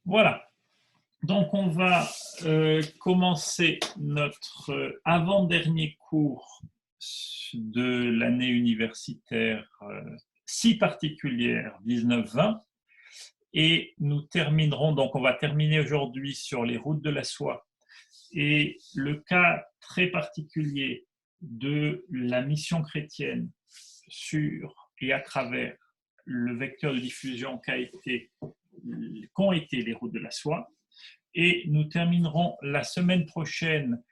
Voilà. Donc, on va commencer notre avant-dernier cours de l'année universitaire si particulière 19-20 et nous terminerons, donc on va terminer aujourd'hui sur les routes de la soie et le cas très particulier de la mission chrétienne sur et à travers le vecteur de diffusion qu'ont été les routes de la soie. Et nous terminerons la semaine prochaine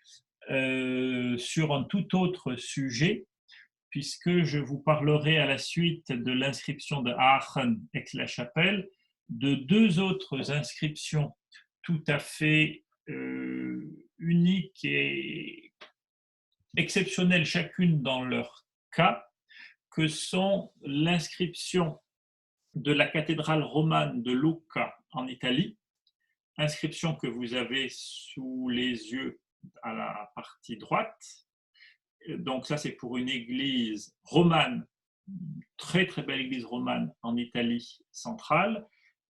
sur un tout autre sujet, puisque je vous parlerai à la suite de l'inscription de Aachen, Aix-la-Chapelle, de deux autres inscriptions tout à fait uniques et exceptionnelles chacune dans leur cas, que sont l'inscription de la cathédrale romane de Lucca en Italie, inscription que vous avez sous les yeux à la partie droite. Donc ça, c'est pour une église romane, très très belle église romane en Italie centrale,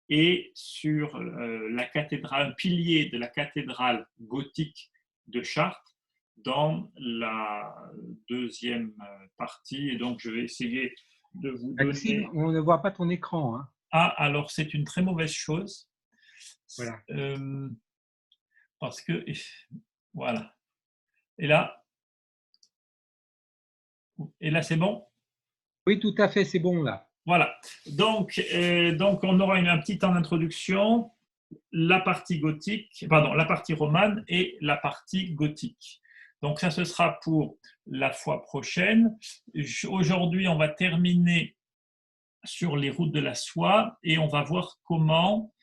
et sur la cathédrale, un pilier de la cathédrale gothique de Chartres dans la deuxième partie. Et donc je vais essayer de vous Maxime, donner... on ne voit pas ton écran. Hein. Ah, alors c'est une très mauvaise chose. Voilà. Parce que, voilà. Et là c'est bon? Oui, tout à fait, c'est bon là. Voilà. Donc on aura un petit temps d'introduction, la partie gothique, pardon, la partie romane et la partie gothique. Donc ça, ce sera pour la fois prochaine. Aujourd'hui, on va terminer sur les routes de la soie et on va voir comment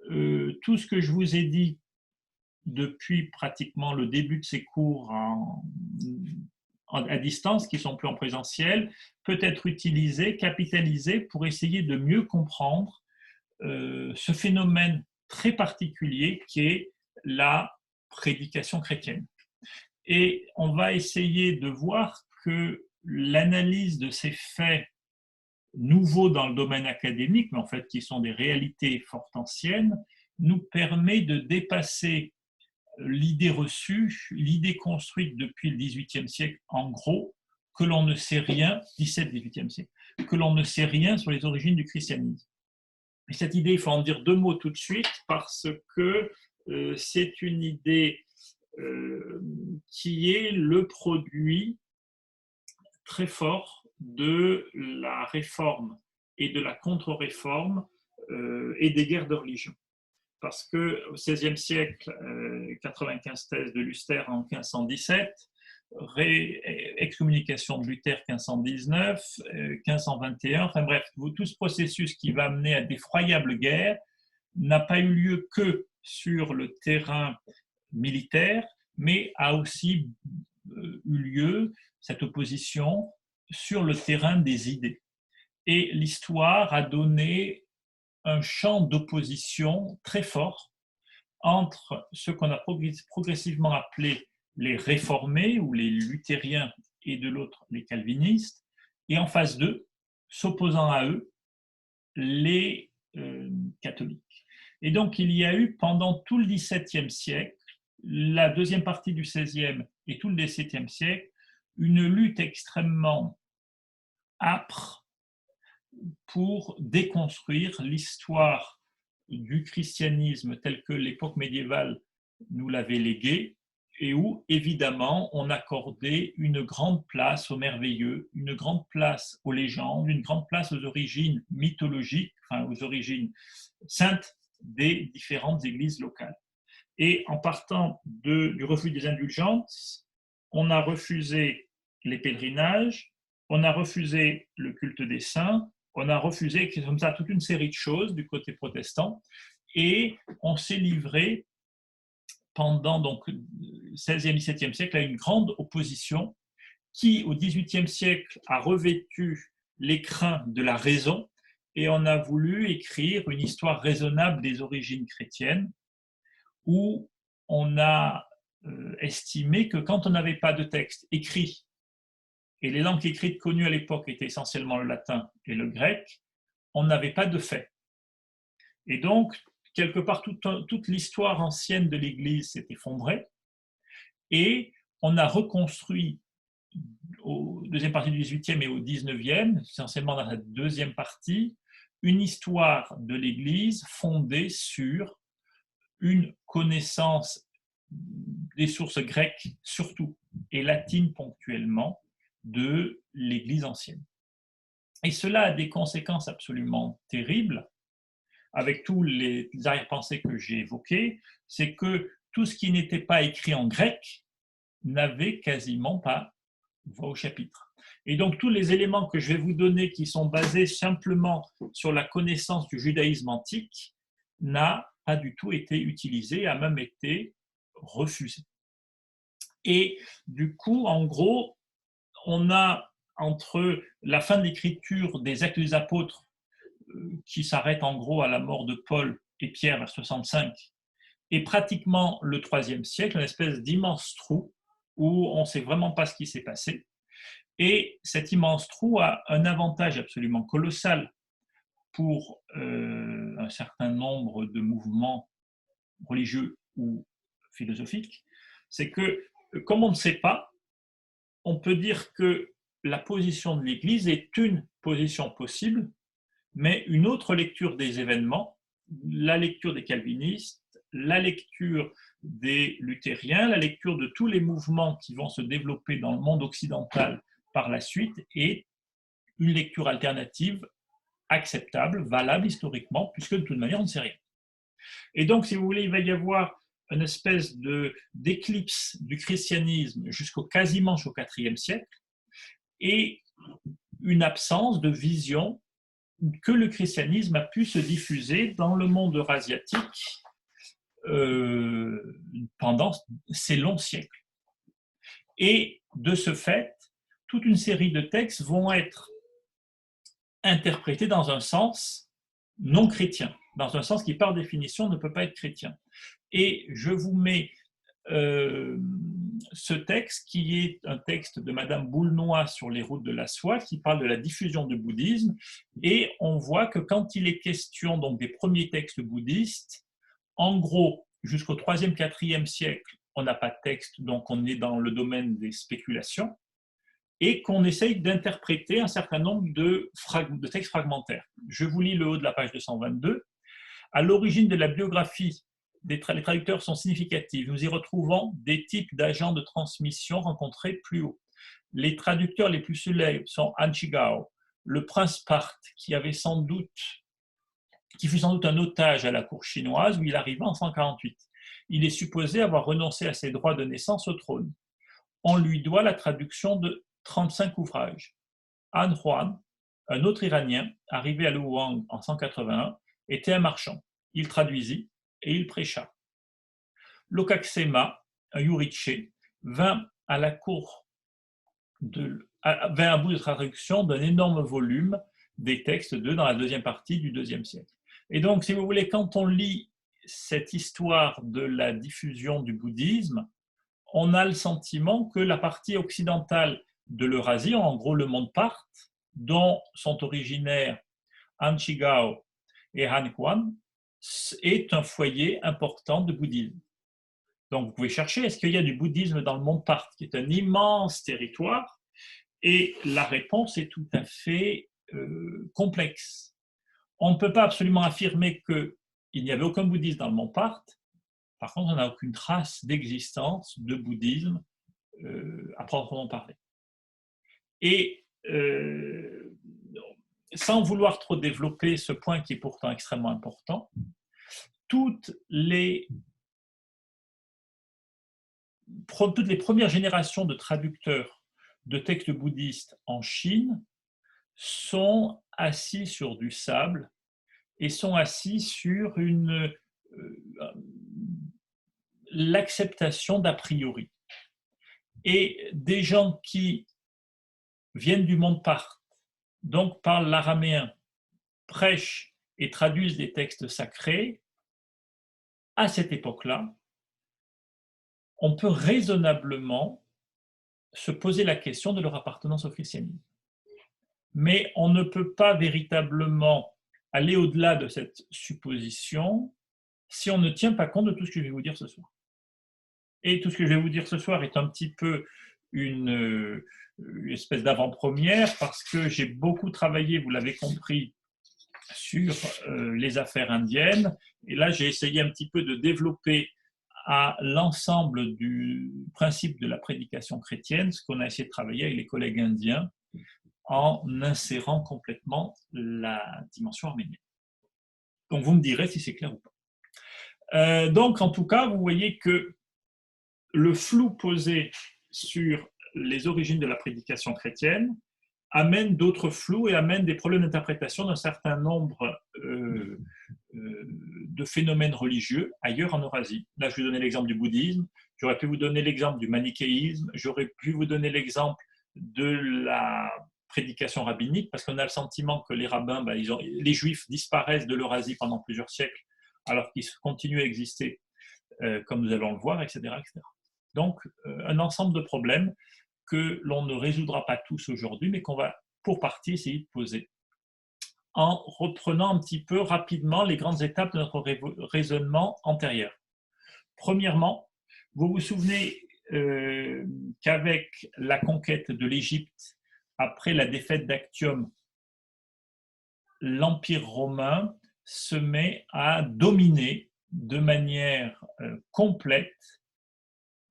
tout ce que je vous ai dit depuis pratiquement le début de ces cours à distance, qui sont plus en présentiel, peut être utilisé, capitalisé pour essayer de mieux comprendre ce phénomène très particulier qui est la prédication chrétienne. Et on va essayer de voir que l'analyse de ces faits nouveaux dans le domaine académique, mais en fait qui sont des réalités fort anciennes, nous permet de dépasser l'idée reçue, l'idée construite depuis le XVIIIe siècle, en gros, que l'on ne sait rien, 17-18e siècle, que l'on ne sait rien sur les origines du christianisme. Et cette idée, il faut en dire deux mots tout de suite, parce que c'est une idée qui est le produit très fort de la réforme et de la contre-réforme et des guerres de religion. Parce qu'au XVIe siècle, 95 thèses de Luther en 1517, excommunication de Luther 1519, 1521, enfin bref, tout ce processus qui va mener à d'effroyables guerres n'a pas eu lieu que sur le terrain militaire, mais a aussi eu lieu, cette opposition, sur le terrain des idées. Et l'histoire a donné un champ d'opposition très fort entre ce qu'on a progressivement appelé les réformés ou les luthériens et de l'autre les calvinistes, et en face d'eux, s'opposant à eux, les catholiques. Et donc il y a eu pendant tout le XVIIe siècle, la deuxième partie du XVIe et tout le XVIIe siècle, une lutte extrêmement âpre pour déconstruire l'histoire du christianisme tel que l'époque médiévale nous l'avait légué, et où, évidemment, on accordait une grande place au merveilleux, une grande place aux légendes, une grande place aux origines mythologiques, enfin aux origines saintes des différentes églises locales. Et en partant du refus des indulgences, on a refusé les pèlerinages, on a refusé le culte des saints, on a refusé comme ça toute une série de choses du côté protestant, et on s'est livré pendant donc 16e, 17e siècle à une grande opposition qui, au 18e siècle, a revêtu l'écrin de la raison, et on a voulu écrire une histoire raisonnable des origines chrétiennes, où on a estimé que quand on n'avait pas de texte écrit, et les langues écrites connues à l'époque étaient essentiellement le latin et le grec, on n'avait pas de fait. Et donc, quelque part, toute l'histoire ancienne de l'Église s'est effondrée et on a reconstruit au deuxième partie du XVIIIe et au XIXe, essentiellement dans la deuxième partie, une histoire de l'Église fondée sur une connaissance des sources grecques surtout et latines ponctuellement de l'Église ancienne. Et cela a des conséquences absolument terribles, avec tous les arrière-pensées que j'ai évoquées, c'est que tout ce qui n'était pas écrit en grec n'avait quasiment pas voix au chapitre. Et donc tous les éléments que je vais vous donner qui sont basés simplement sur la connaissance du judaïsme antique n'a pas du tout été utilisé, a même été refusé. Et du coup, en gros, on a entre la fin de l'écriture des Actes des Apôtres, qui s'arrête en gros à la mort de Paul et Pierre vers 65, et pratiquement le IIIe siècle, une espèce d'immense trou où on ne sait vraiment pas ce qui s'est passé. Et cet immense trou a un avantage absolument colossal pour un certain nombre de mouvements religieux ou philosophiques, c'est que, comme on ne sait pas, on peut dire que la position de l'Église est une position possible, mais une autre lecture des événements, la lecture des calvinistes, la lecture des luthériens, la lecture de tous les mouvements qui vont se développer dans le monde occidental par la suite, est une lecture alternative acceptable, valable historiquement, puisque de toute manière, on ne sait rien. Et donc, si vous voulez, il va y avoir une espèce d'éclipse du christianisme quasiment jusqu'au IVe siècle, et une absence de vision que le christianisme a pu se diffuser dans le monde eurasiatique pendant ces longs siècles. Et de ce fait, toute une série de textes vont être interprétés dans un sens non chrétien, dans un sens qui par définition ne peut pas être chrétien. Et je vous mets ce texte qui est un texte de Madame Boulnois sur les routes de la soie, qui parle de la diffusion du bouddhisme, et on voit que quand il est question donc des premiers textes bouddhistes, en gros, jusqu'au 3e, 4e siècle, on n'a pas de texte, donc on est dans le domaine des spéculations, et qu'on essaye d'interpréter un certain nombre de textes fragmentaires. Je vous lis le haut de la page 222. À l'origine de la biographie, les traducteurs sont significatifs. Nous y retrouvons des types d'agents de transmission rencontrés plus haut. Les traducteurs les plus célèbres sont Anchigao, le prince Parthe, qui fut sans doute un otage à la cour chinoise où il arriva en 148. Il est supposé avoir renoncé à ses droits de naissance au trône. On lui doit la traduction de 35 ouvrages. Han Huan, un autre Iranien, arrivé à Luoyang en 181, était un marchand. Il traduisit et il prêcha. Lokaksema, un Yuriché, vint à bout de traduction d'un énorme volume des textes dans la deuxième partie du IIe siècle. Et donc, si vous voulez, quand on lit cette histoire de la diffusion du bouddhisme, on a le sentiment que la partie occidentale de l'Eurasie, en gros le monde Parthe, dont sont originaires Anchigao et Han Quan, est un foyer important de bouddhisme. Donc vous pouvez chercher, est-ce qu'il y a du bouddhisme dans le monde Parthe, qui est un immense territoire? Et la réponse est tout à fait complexe. On ne peut pas absolument affirmer qu'il n'y avait aucun bouddhisme dans le monde Parthe. Par contre, on n'a aucune trace d'existence de bouddhisme à proprement parler. Et sans vouloir trop développer ce point qui est pourtant extrêmement important, toutes les premières générations de traducteurs de textes bouddhistes en Chine sont assis sur du sable et sont assis sur l'acceptation d'a priori. Et des gens qui viennent du monde Parthe, donc parlent l'araméen, prêchent et traduisent des textes sacrés, à cette époque-là, on peut raisonnablement se poser la question de leur appartenance au christianisme. Mais on ne peut pas véritablement aller au-delà de cette supposition si on ne tient pas compte de tout ce que je vais vous dire ce soir. Et tout ce que je vais vous dire ce soir est un petit peu une espèce d'avant-première parce que j'ai beaucoup travaillé, vous l'avez compris, sur les affaires indiennes. Et là, j'ai essayé un petit peu de développer à l'ensemble du principe de la prédication chrétienne, ce qu'on a essayé de travailler avec les collègues indiens en insérant complètement la dimension arménienne. Donc, vous me direz si c'est clair ou pas. Donc, en tout cas, vous voyez que le flou posé sur les origines de la prédication chrétienne amène d'autres flous et amène des problèmes d'interprétation d'un certain nombre de phénomènes religieux ailleurs en Eurasie. Là, je vais vous donner l'exemple du bouddhisme, j'aurais pu vous donner l'exemple du manichéisme, j'aurais pu vous donner l'exemple de la prédication rabbinique, parce qu'on a le sentiment que les rabbins, les juifs disparaissent de l'Eurasie pendant plusieurs siècles, alors qu'ils continuent à exister, comme nous allons le voir, etc. etc. Donc, un ensemble de problèmes que l'on ne résoudra pas tous aujourd'hui, mais qu'on va pour partie essayer de poser en reprenant un petit peu rapidement les grandes étapes de notre raisonnement antérieur. Premièrement, vous vous souvenez qu'avec la conquête de l'Égypte, après la défaite d'Actium, l'Empire romain se met à dominer de manière complète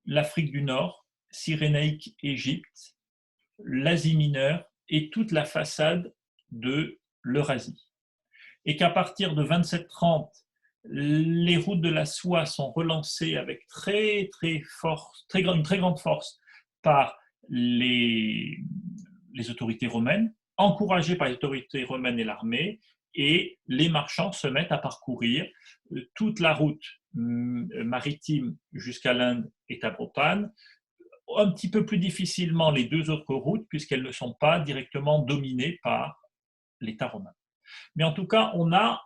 l'Afrique du Nord, Cyrénaïque, Égypte, l'Asie mineure et toute la façade de l'Eurasie. Et qu'à partir de 2730, les routes de la soie sont relancées avec une très grande force par les autorités romaines, encouragées par les autorités romaines et l'armée, et les marchands se mettent à parcourir toute la route maritime jusqu'à l'Inde et Taprobane, un petit peu plus difficilement les deux autres routes, puisqu'elles ne sont pas directement dominées par l'État romain. Mais en tout cas, on a,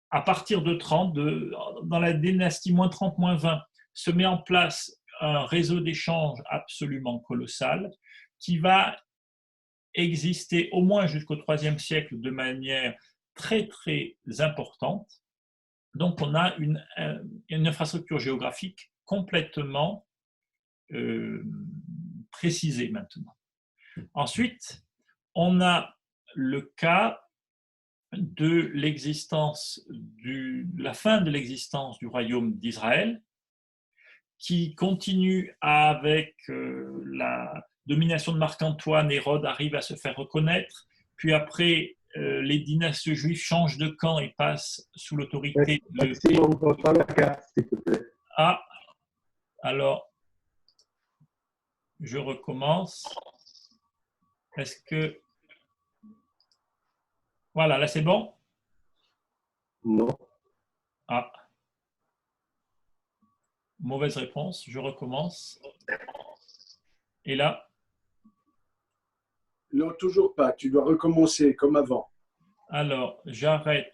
à partir de 30, dans la dynastie moins 30, moins 20, se met en place un réseau d'échanges absolument colossal qui va exister au moins jusqu'au IIIe siècle de manière très, très importante. Donc, on a une infrastructure géographique complètement précisée maintenant. Ensuite, on a le cas de la fin de l'existence du royaume d'Israël, qui continue avec la domination de Marc-Antoine. Hérode arrive à se faire reconnaître, puis après, les dynasties juives changent de camp et passent sous l'autorité de... Ah, alors, je recommence. Est-ce que... Voilà, là c'est bon? Non. Ah. Mauvaise réponse, je recommence. Et là? Non, toujours pas. Tu dois recommencer comme avant. Alors, j'arrête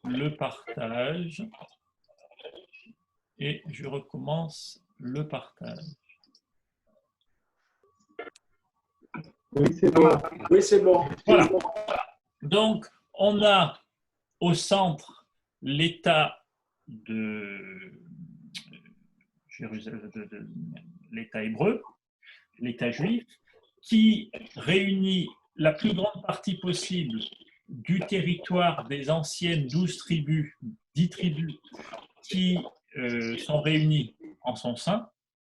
le partage et je recommence le partage. Oui, c'est bon. Oui, c'est bon. Voilà. Donc, on a au centre l'État de l'État hébreu, l'État juif, qui réunit la plus grande partie possible du territoire des anciennes 12 tribus, 10 tribus, qui sont réunies en son sein,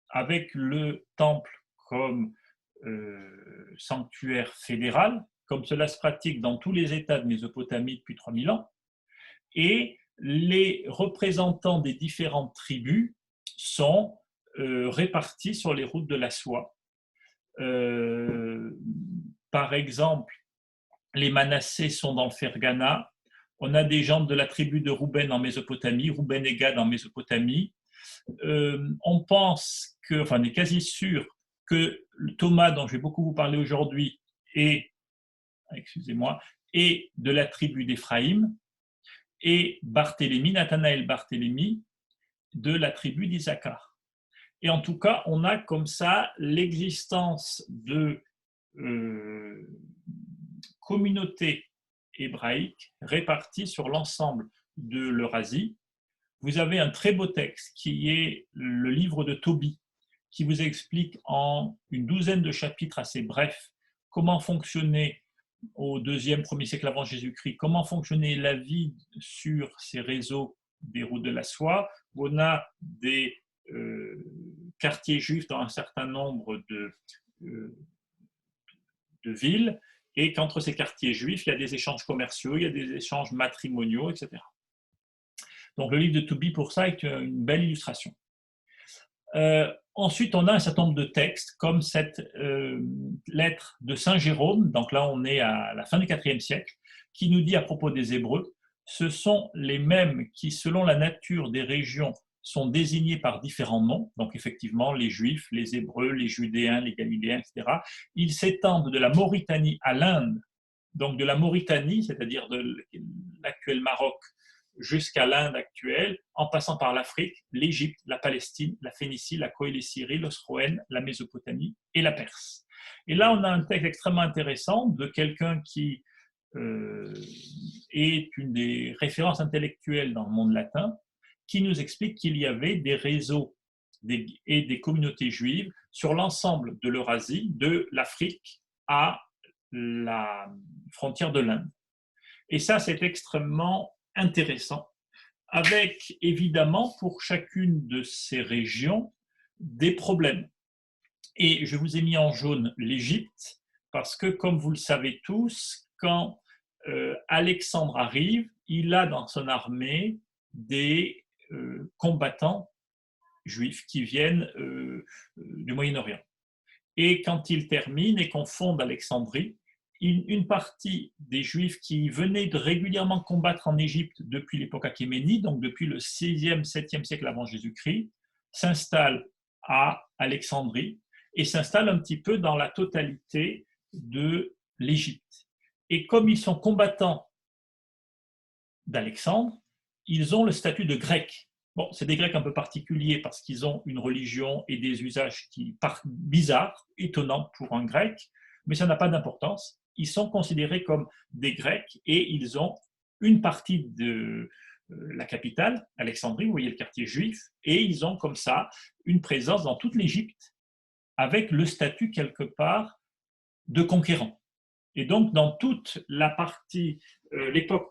avec le temple comme sanctuaire fédéral, comme cela se pratique dans tous les États de Mésopotamie depuis 3000 ans, et les représentants des différentes tribus sont répartis sur les routes de la soie. Par exemple, les Manassés sont dans le Fergana. On a des gens de la tribu de Rouben en Mésopotamie, Rouben et Gad en Mésopotamie. On pense que, enfin, on est quasi sûr que Thomas, dont je vais beaucoup vous parler aujourd'hui, est de la tribu d'Éphraïm, et Barthélemy, Nathanaël Barthélemy, de la tribu d'Issachar. Et en tout cas, on a comme ça l'existence de communautés hébraïques réparties sur l'ensemble de l'Eurasie, vous avez un très beau texte qui est le livre de Tobie, qui vous explique en une douzaine de chapitres assez brefs comment fonctionnait au 2e, 1er siècle avant Jésus-Christ, comment fonctionnait la vie sur ces réseaux des routes de la soie, où on a des quartiers juifs dans un certain nombre de villes, et qu'entre ces quartiers juifs, il y a des échanges commerciaux, il y a des échanges matrimoniaux, etc. Donc le livre de Tobie, pour ça, est une belle illustration. Ensuite, on a un certain nombre de textes, comme cette lettre de Saint Jérôme, donc là on est à la fin du IVe siècle, qui nous dit à propos des Hébreux, ce sont les mêmes qui, selon la nature des régions, sont désignés par différents noms, donc effectivement les Juifs, les Hébreux, les Judéens, les Galiléens, etc. Ils s'étendent de la Mauritanie à l'Inde, donc de la Mauritanie, c'est-à-dire de l'actuel Maroc, jusqu'à l'Inde actuelle, en passant par l'Afrique, l'Égypte, la Palestine, la Phénicie, la Coëlée-Syrie, l'Osroène, la Mésopotamie et la Perse. Et là, on a un texte extrêmement intéressant de quelqu'un qui est une des références intellectuelles dans le monde latin, qui nous explique qu'il y avait des réseaux et des communautés juives sur l'ensemble de l'Eurasie, de l'Afrique à la frontière de l'Inde. Et ça, c'est extrêmement intéressant, avec évidemment pour chacune de ces régions des problèmes. Et je vous ai mis en jaune l'Égypte, parce que comme vous le savez tous, quand Alexandre arrive, il a dans son armée des combattants juifs qui viennent du Moyen-Orient. Et quand il termine et qu'on fonde Alexandrie, une partie des Juifs qui venaient régulièrement combattre en Égypte depuis l'époque achéménide, donc depuis le 6e, 7e siècle avant Jésus-Christ, s'installe à Alexandrie et s'installe un petit peu dans la totalité de l'Égypte. Et comme ils sont combattants d'Alexandre, ils ont le statut de Grecs. Bon, c'est des Grecs un peu particuliers parce qu'ils ont une religion et des usages qui paraissent bizarres, étonnants pour un Grec, mais ça n'a pas d'importance. Ils sont considérés comme des Grecs et ils ont une partie de la capitale, Alexandrie, vous voyez le quartier juif, et ils ont comme ça une présence dans toute l'Égypte avec le statut quelque part de conquérant. Et donc dans toute la partie, l'époque,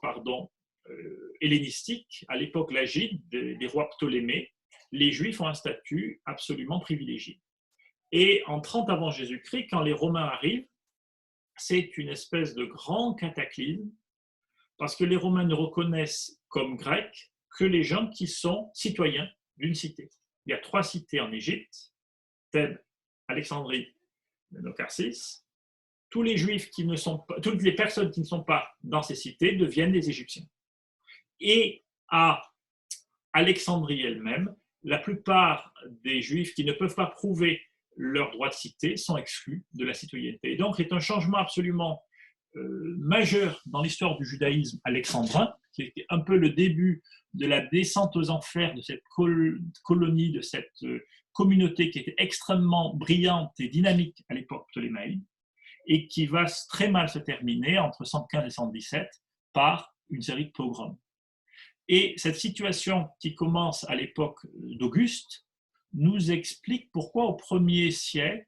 hellénistique, à l'époque lagide des rois Ptolémées, les Juifs ont un statut absolument privilégié. Et en 30 avant Jésus-Christ, quand les Romains arrivent, c'est une espèce de grand cataclysme, parce que les Romains ne reconnaissent comme Grecs que les gens qui sont citoyens d'une cité. Il y a 3 cités en Égypte, Thèbes, Alexandrie, Nacarsis. Tous les Juifs qui ne sont pas, toutes les personnes qui ne sont pas dans ces cités deviennent des Égyptiens. Et à Alexandrie elle-même, la plupart des Juifs qui ne peuvent pas prouver leur droit de cité sont exclus de la citoyenneté. Et donc, c'est un changement absolument majeur dans l'histoire du judaïsme alexandrin, qui était un peu le début de la descente aux enfers de cette colonie, de cette communauté qui était extrêmement brillante et dynamique à l'époque ptolémaïde, et qui va très mal se terminer entre 115 et 117 par une série de pogroms. Et cette situation qui commence à l'époque d'Auguste nous explique pourquoi au 1er siècle,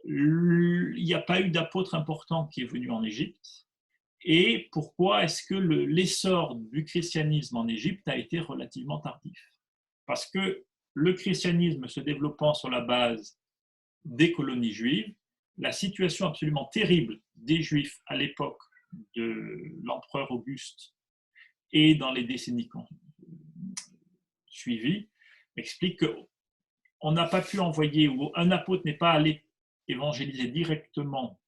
il n'y a pas eu d'apôtre important qui est venu en Égypte et pourquoi est-ce que l'essor du christianisme en Égypte a été relativement tardif. Parce que le christianisme se développant sur la base des colonies juives, la situation absolument terrible des Juifs à l'époque de l'empereur Auguste et dans les décennies suivies explique qu'on n'a pas pu envoyer, ou un apôtre n'est pas allé évangéliser directement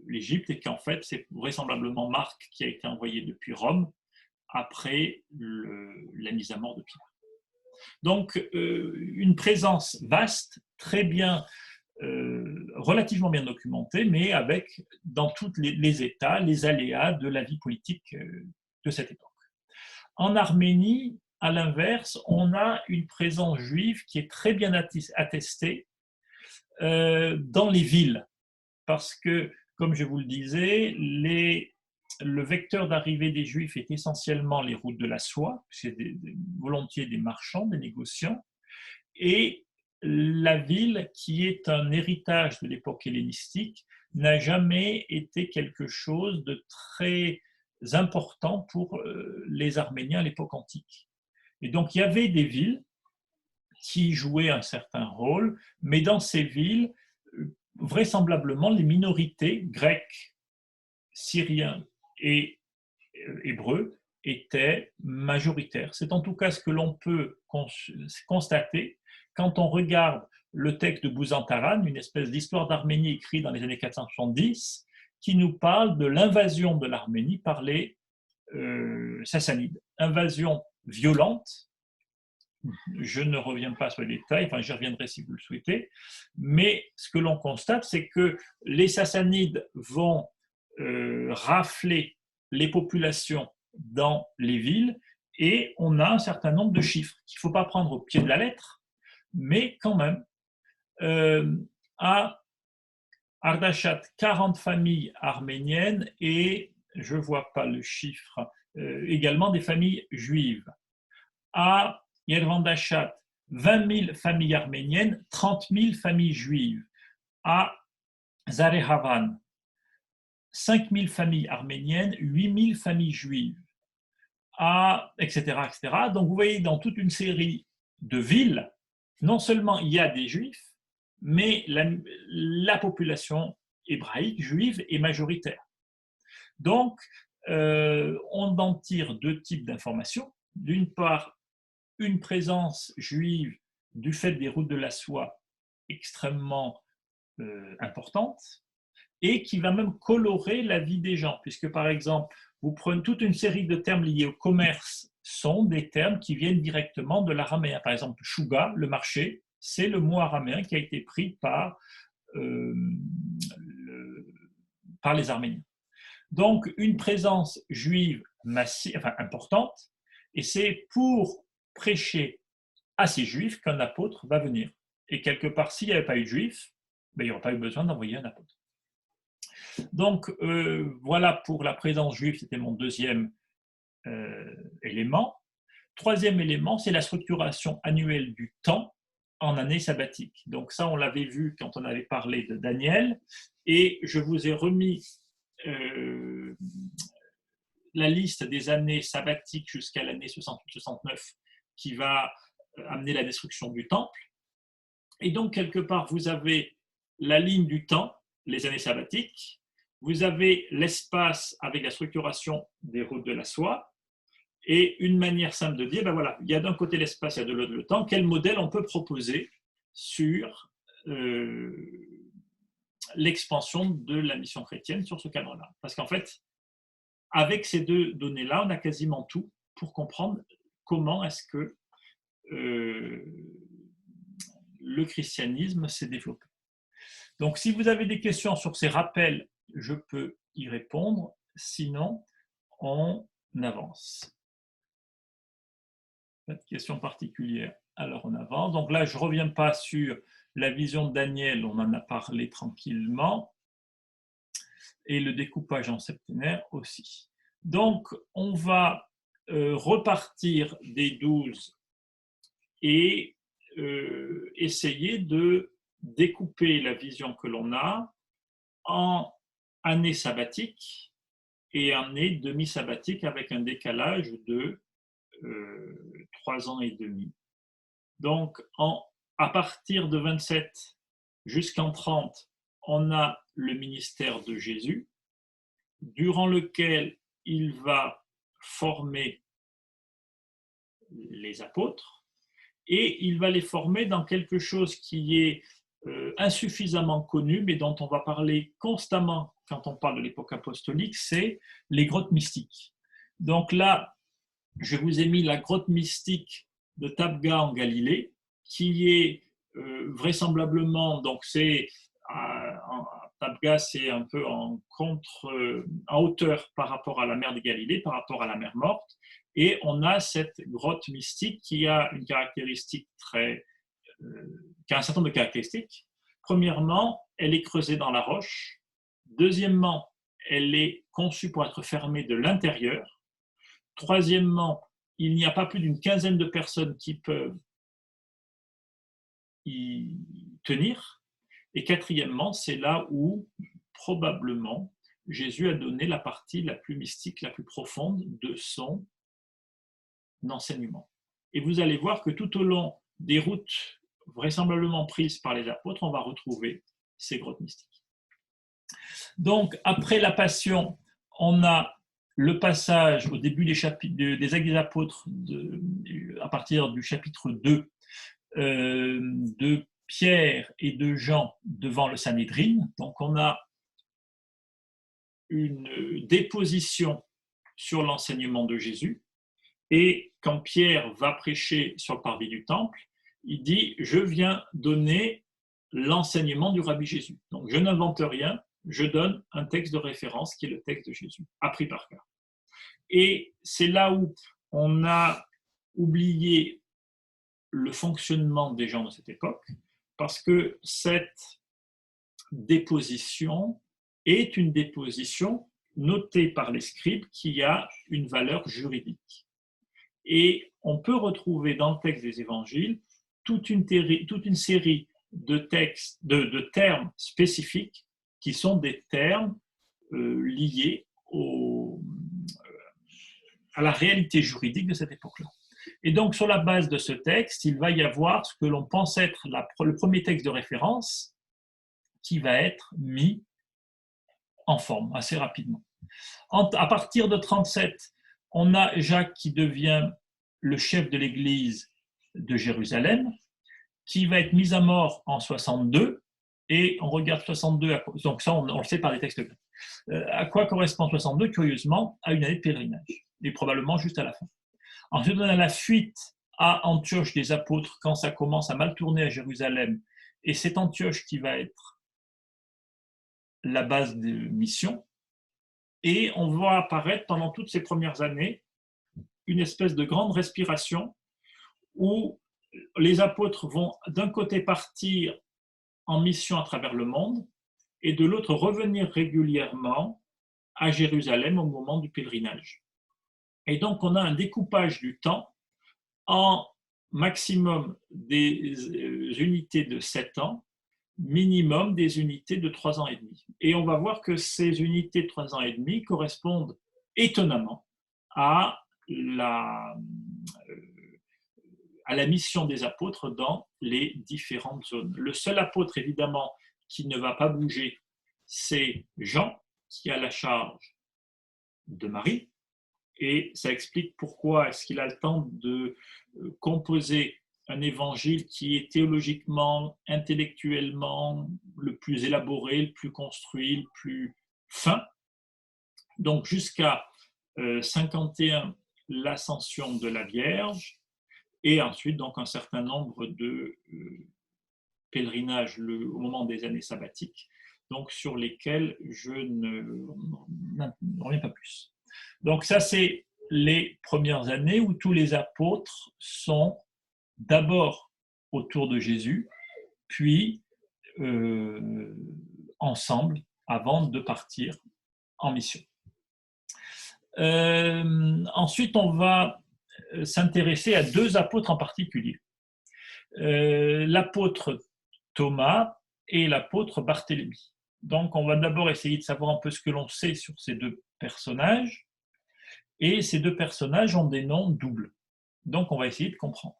l'Égypte, et qu'en fait c'est vraisemblablement Marc qui a été envoyé depuis Rome après la mise à mort de Pierre. Donc une présence vaste, très bien, relativement bien documentée, mais avec dans tous les états, les aléas de la vie politique de cette époque. En Arménie, à l'inverse, on a une présence juive qui est très bien attestée dans les villes, parce que, comme je vous le disais, les le vecteur d'arrivée des Juifs est essentiellement les routes de la soie, c'est volontiers des marchands, des négociants, et la ville, qui est un héritage de l'époque hellénistique, n'a jamais été quelque chose de très important pour les Arméniens à l'époque antique. Et donc il y avait des villes qui jouaient un certain rôle, mais dans ces villes, vraisemblablement, les minorités grecques, syriens et hébreux étaient majoritaires. C'est en tout cas ce que l'on peut constater quand on regarde le texte de Bouzantaran, une espèce d'histoire d'Arménie écrite dans les années 470, qui nous parle de l'invasion de l'Arménie par les Sassanides. Invasion violente. Je ne reviens pas sur les détails, enfin j'y reviendrai si vous le souhaitez, mais ce que l'on constate, c'est que les Sassanides vont rafler les populations dans les villes et on a un certain nombre de chiffres qu'il ne faut pas prendre au pied de la lettre, mais quand même, à Ardachat, 40 familles arméniennes et, je ne vois pas le chiffre, également des familles juives. À Yervandachat, 20 000 familles arméniennes, 30 000 familles juives. À Zarehavan, 5 000 familles arméniennes, 8 000 familles juives, etc., etc. Donc vous voyez, dans toute une série de villes, non seulement il y a des juifs, mais la population hébraïque juive est majoritaire. Donc, on en tire deux types d'informations. D'une part, une présence juive du fait des routes de la soie extrêmement importante, et qui va même colorer la vie des gens, puisque par exemple, vous prenez toute une série de termes liés au commerce, sont des termes qui viennent directement de l'araméen. Par exemple, Shuga, le marché, c'est le mot araméen qui a été pris par les Arméniens. Donc, une présence juive massive, enfin importante, et c'est pour prêcher à ces juifs qu'un apôtre va venir. Et quelque part, s'il n'y avait pas eu de juifs, ben, il n'y aurait pas eu besoin d'envoyer un apôtre. Donc, voilà pour la présence juive, c'était mon deuxième élément. Troisième élément, c'est la structuration annuelle du temps en année sabbatique. Donc ça, on l'avait vu quand on avait parlé de Daniel, et je vous ai remis la liste des années sabbatiques jusqu'à l'année 68-69 qui va amener la destruction du temple. Et donc, quelque part, vous avez la ligne du temps, les années sabbatiques, vous avez l'espace avec la structuration des routes de la soie, et une manière simple de dire, ben voilà, il y a d'un côté l'espace, il y a de l'autre le temps, quel modèle on peut proposer sur l'expansion de la mission chrétienne sur ce cadre-là. Parce qu'en fait, avec ces deux données-là, on a quasiment tout pour comprendre comment est-ce que le christianisme s'est développé. Donc, si vous avez des questions sur ces rappels, je peux y répondre. Sinon, on avance. Pas de questions particulières. Alors, on avance. Donc là, je ne reviens pas sur la vision de Daniel, on en a parlé tranquillement, et le découpage en septénaire aussi. Donc, on va repartir des 12 et essayer de découper la vision que l'on a en années sabbatiques et années demi-sabbatiques avec un décalage de 3 ans et demi. Donc, à partir de 27 jusqu'en 30, on a le ministère de Jésus, durant lequel il va former les apôtres, et il va les former dans quelque chose qui est insuffisamment connu, mais dont on va parler constamment quand on parle de l'époque apostolique, c'est les grottes mystiques. Donc là, je vous ai mis la grotte mystique de Tabga en Galilée, qui est vraisemblablement, donc c'est Tabga, c'est un peu en hauteur par rapport à la mer de Galilée, par rapport à la mer Morte, et on a cette grotte mystique qui a une caractéristique qui a un certain nombre de caractéristiques. Premièrement, elle est creusée dans la roche. Deuxièmement, elle est conçu pour être fermé de l'intérieur. Troisièmement, il n'y a pas plus d'une quinzaine de personnes qui peuvent y tenir. Et quatrièmement, c'est là où probablement Jésus a donné la partie la plus mystique, la plus profonde de son enseignement. Et vous allez voir que tout au long des routes vraisemblablement prises par les apôtres, on va retrouver ces grottes mystiques. Donc, après la Passion, on a le passage au début des Actes des Apôtres, à partir du chapitre 2, de Pierre et de Jean devant le Sanhédrin. Donc, on a une déposition sur l'enseignement de Jésus. Et quand Pierre va prêcher sur le parvis du temple, il dit « Je viens donner l'enseignement du Rabbi Jésus ». Donc, je n'invente rien, je donne un texte de référence qui est le texte de Jésus, appris par cœur. Et c'est là où on a oublié le fonctionnement des gens de cette époque, parce que cette déposition est une déposition notée par les scribes qui a une valeur juridique. Et on peut retrouver dans le texte des évangiles toute une série de textes, de termes spécifiques qui sont des termes liés à la réalité juridique de cette époque-là. Et donc, sur la base de ce texte, il va y avoir ce que l'on pense être le premier texte de référence qui va être mis en forme assez rapidement. À partir de 37, on a Jacques qui devient le chef de l'église de Jérusalem, qui va être mis à mort en 62, et on regarde 62, donc ça on le sait par les textes grecs. À quoi correspond 62? Curieusement, à une année de pèlerinage, et probablement juste à la fin. Ensuite, on a la fuite à Antioche des apôtres quand ça commence à mal tourner à Jérusalem, et c'est Antioche qui va être la base de mission. Et on voit apparaître pendant toutes ces premières années une espèce de grande respiration où les apôtres vont d'un côté partir en mission à travers le monde et de l'autre revenir régulièrement à Jérusalem au moment du pèlerinage. Et donc on a un découpage du temps en maximum des unités de 7 ans, minimum des unités de 3 ans et demi. Et on va voir que ces unités de 3 ans et demi correspondent étonnamment à la mission des apôtres dans les différentes zones. Le seul apôtre, évidemment, qui ne va pas bouger, c'est Jean, qui a la charge de Marie. Et ça explique pourquoi est-ce qu'il a le temps de composer un évangile qui est théologiquement, intellectuellement le plus élaboré, le plus construit, le plus fin. Donc jusqu'à 51, l'ascension de la Vierge, et ensuite donc un certain nombre de pèlerinages au moment des années sabbatiques, donc sur lesquels je ne reviens pas plus. Donc ça, c'est les premières années où tous les apôtres sont d'abord autour de Jésus, puis ensemble avant de partir en mission. Ensuite, on va s'intéresser à 2 apôtres en particulier. L'apôtre Thomas et l'apôtre Barthélemy. Donc, on va d'abord essayer de savoir un peu ce que l'on sait sur ces 2 personnages. Et ces 2 personnages ont des noms doubles. Donc, on va essayer de comprendre.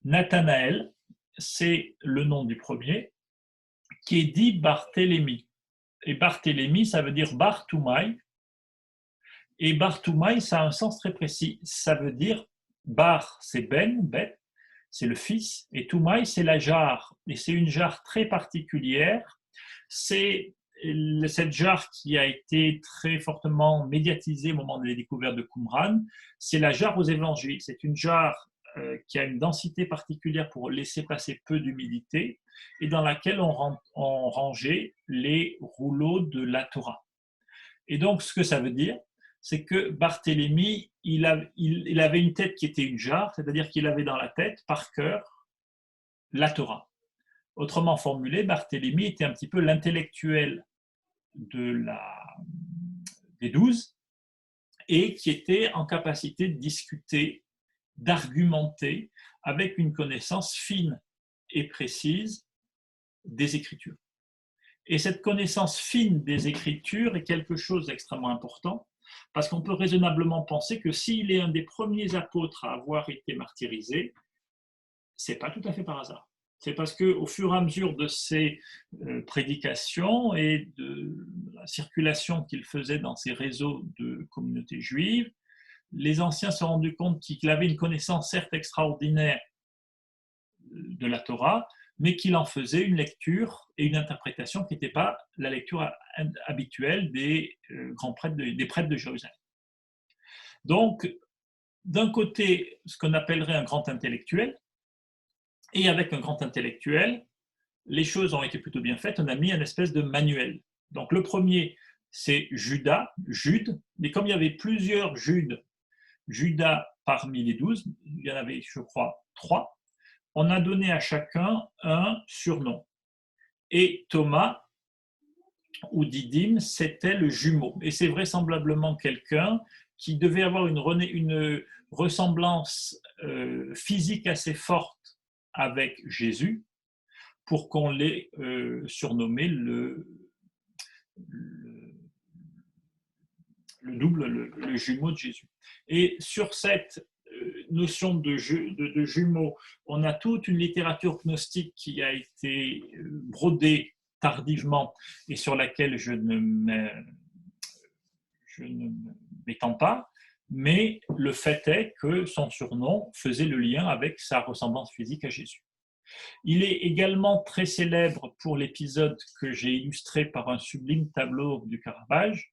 Nathanaël, c'est le nom du premier, qui est dit Barthélemy. Et Barthélemy, ça veut dire Bartoumaï. Et Bartoumaï, ça a un sens très précis. Ça veut dire Bar, c'est Ben, bête, c'est le fils, et Toumaï, c'est la jarre. Et c'est une jarre très particulière. C'est cette jarre qui a été très fortement médiatisée au moment des découvertes de Qumran. C'est la jarre aux évangiles. C'est une jarre qui a une densité particulière pour laisser passer peu d'humidité et dans laquelle on rangeait les rouleaux de la Torah. Et donc, ce que ça veut dire, c'est que Barthélemy, il avait une tête qui était une jarre, c'est-à-dire qu'il avait dans la tête, par cœur, la Torah. Autrement formulé, Barthélemy était un petit peu l'intellectuel des des 12, et qui étaient en capacité de discuter, d'argumenter avec une connaissance fine et précise des Écritures. Et cette connaissance fine des Écritures est quelque chose d'extrêmement important, parce qu'on peut raisonnablement penser que s'il est un des premiers apôtres à avoir été martyrisé, ce n'est pas tout à fait par hasard. C'est parce qu'au fur et à mesure de ses prédications et de la circulation qu'il faisait dans ses réseaux de communautés juives, les anciens se sont rendus compte qu'il avait une connaissance certes extraordinaire de la Torah, mais qu'il en faisait une lecture et une interprétation qui n'était pas la lecture habituelle des grands prêtres, des prêtres de Jérusalem. Donc, d'un côté, ce qu'on appellerait un grand intellectuel, et avec un grand intellectuel, les choses ont été plutôt bien faites, on a mis une espèce de manuel. Donc le premier, c'est Jude, mais comme il y avait plusieurs Judas parmi les 12, il y en avait, je crois, 3, on a donné à chacun un surnom. Et Thomas, ou Didyme, c'était le jumeau. Et c'est vraisemblablement quelqu'un qui devait avoir une ressemblance physique assez forte avec Jésus pour qu'on l'ait surnommé le double, le jumeau de Jésus. Et sur cette notion de jumeaux, on a toute une littérature gnostique qui a été brodée tardivement et sur laquelle je ne m'étends pas, mais le fait est que son surnom faisait le lien avec sa ressemblance physique à Jésus. Il est également très célèbre pour l'épisode que j'ai illustré par un sublime tableau du Caravage,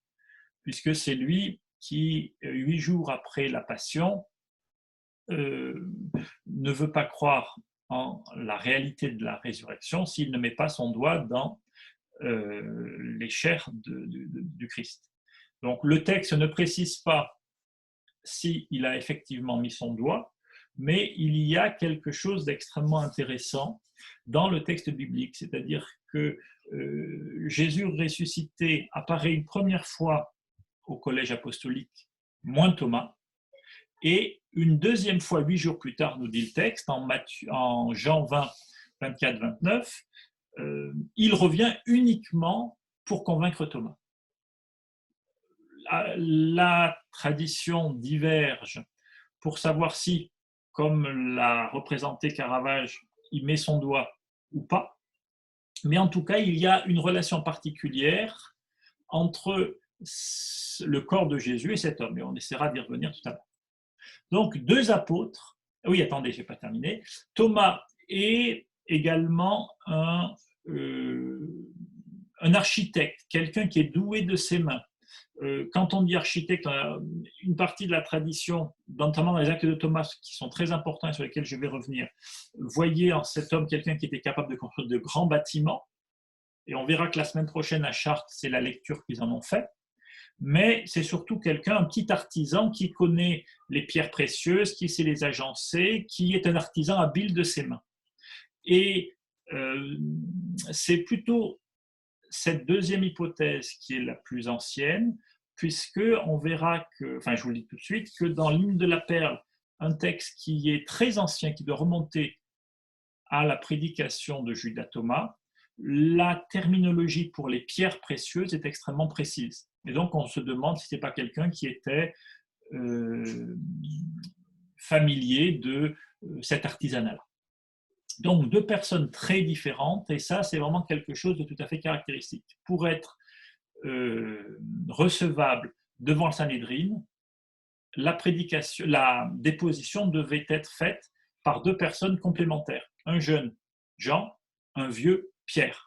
puisque c'est lui qui, 8 jours après la Passion, ne veut pas croire en la réalité de la résurrection s'il ne met pas son doigt dans les chairs du Christ. Donc le texte ne précise pas s'il a effectivement mis son doigt, mais il y a quelque chose d'extrêmement intéressant dans le texte biblique, c'est-à-dire que Jésus ressuscité apparaît une première fois au collège apostolique, moins Thomas, et une deuxième fois, 8 jours plus tard, nous dit le texte, en Jean 20, 24, 29, il revient uniquement pour convaincre Thomas. La tradition diverge pour savoir si, comme l'a représenté Caravage, il met son doigt ou pas. Mais en tout cas, il y a une relation particulière entre le corps de Jésus et cet homme. Et on essaiera d'y revenir tout à l'heure. Donc, 2 apôtres. Oui, attendez, je n'ai pas terminé. Thomas est également un architecte, quelqu'un qui est doué de ses mains. Quand on dit architecte, une partie de la tradition, notamment dans les actes de Thomas, qui sont très importants et sur lesquels je vais revenir, voyait en cet homme quelqu'un qui était capable de construire de grands bâtiments. Et on verra que la semaine prochaine à Chartres, c'est la lecture qu'ils en ont fait. Mais c'est surtout quelqu'un, un petit artisan qui connaît les pierres précieuses, qui sait les agencer, qui est un artisan habile de ses mains. Et c'est plutôt cette deuxième hypothèse qui est la plus ancienne, puisqu'on verra que, enfin je vous le dis tout de suite, que dans l'hymne de la Perle, un texte qui est très ancien, qui doit remonter à la prédication de Judas Thomas, la terminologie pour les pierres précieuses est extrêmement précise. Et donc on se demande si ce n'est pas quelqu'un qui était familier de cet artisanat-là. Donc 2 personnes très différentes, et ça c'est vraiment quelque chose de tout à fait caractéristique. Pour être recevable devant le Sanhédrin, la déposition devait être faite par 2 personnes complémentaires, un jeune Jean, un vieux Pierre.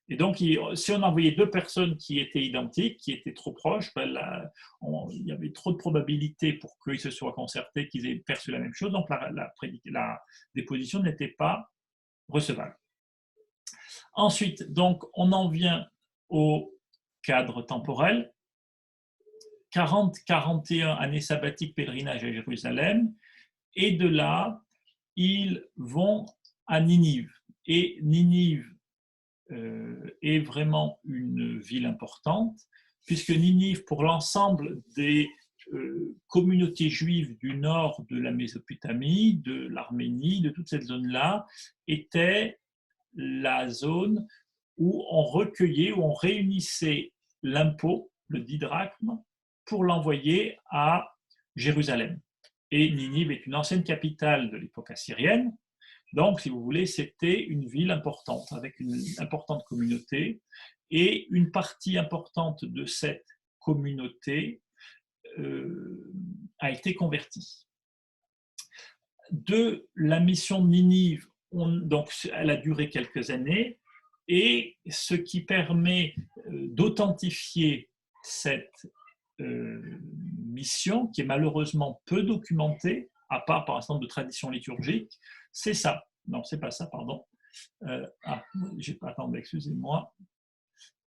Et donc, si on envoyait 2 personnes qui étaient identiques, qui étaient trop proches, il y avait trop de probabilités pour qu'ils se soient concertés, qu'ils aient perçu la même chose, donc la déposition n'était pas recevable. Ensuite, donc, on en vient au cadre temporel. 40-41 années sabbatiques, pèlerinage à Jérusalem, et de là, ils vont à Ninive. Et Ninive est vraiment une ville importante. puisque Ninive, pour l'ensemble des communautés juives du nord de la Mésopotamie, de l'Arménie, de toute cette zone-là, était la zone où on recueillait, où on réunissait l'impôt, le didrachme, pour l'envoyer à Jérusalem. Et Ninive est une ancienne capitale de l'époque assyrienne. Donc, si vous voulez, c'était une ville importante, avec une importante communauté. Et une partie importante de cette communauté a été convertie. De la mission de Ninive, donc elle a duré quelques années, et ce qui permet d'authentifier cette mission, qui est malheureusement peu documentée, à part par un certain nombre de traditions liturgiques, c'est ça. Non, c'est pas ça, pardon. Attendez, excusez-moi.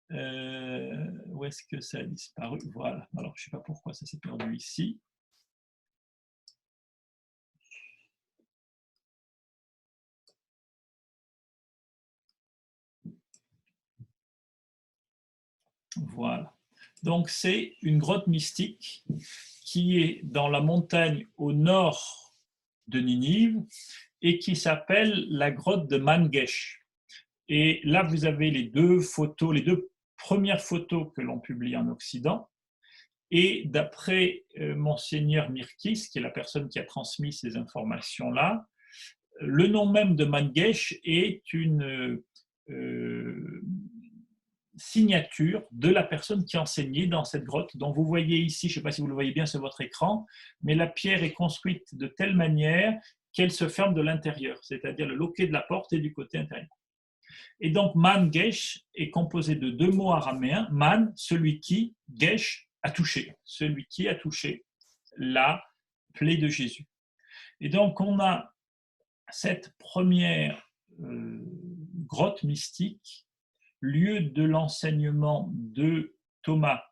Où est-ce que ça a disparu? Voilà. Alors, je ne sais pas pourquoi ça s'est perdu ici. Voilà. Donc, c'est une grotte mystique qui est dans la montagne au nord de Ninive et qui s'appelle la grotte de Mangesh. Et là, vous avez les deux photos, les deux premières photos que l'on publie en Occident. Et d'après Monseigneur Mirkis, qui est la personne qui a transmis ces informations-là, le nom même de Mangesh est une signature de la personne qui enseignait dans cette grotte, dont vous voyez ici, je ne sais pas si vous le voyez bien sur votre écran, mais la pierre est construite de telle manière qu'elle se ferme de l'intérieur, c'est-à-dire le loquet de la porte est du côté intérieur. Et donc, Man-Gesh est composé de deux mots araméens. Man, celui qui, Gesh, a touché. Celui qui a touché la plaie de Jésus. Et donc, on a cette première grotte mystique, lieu de l'enseignement de Thomas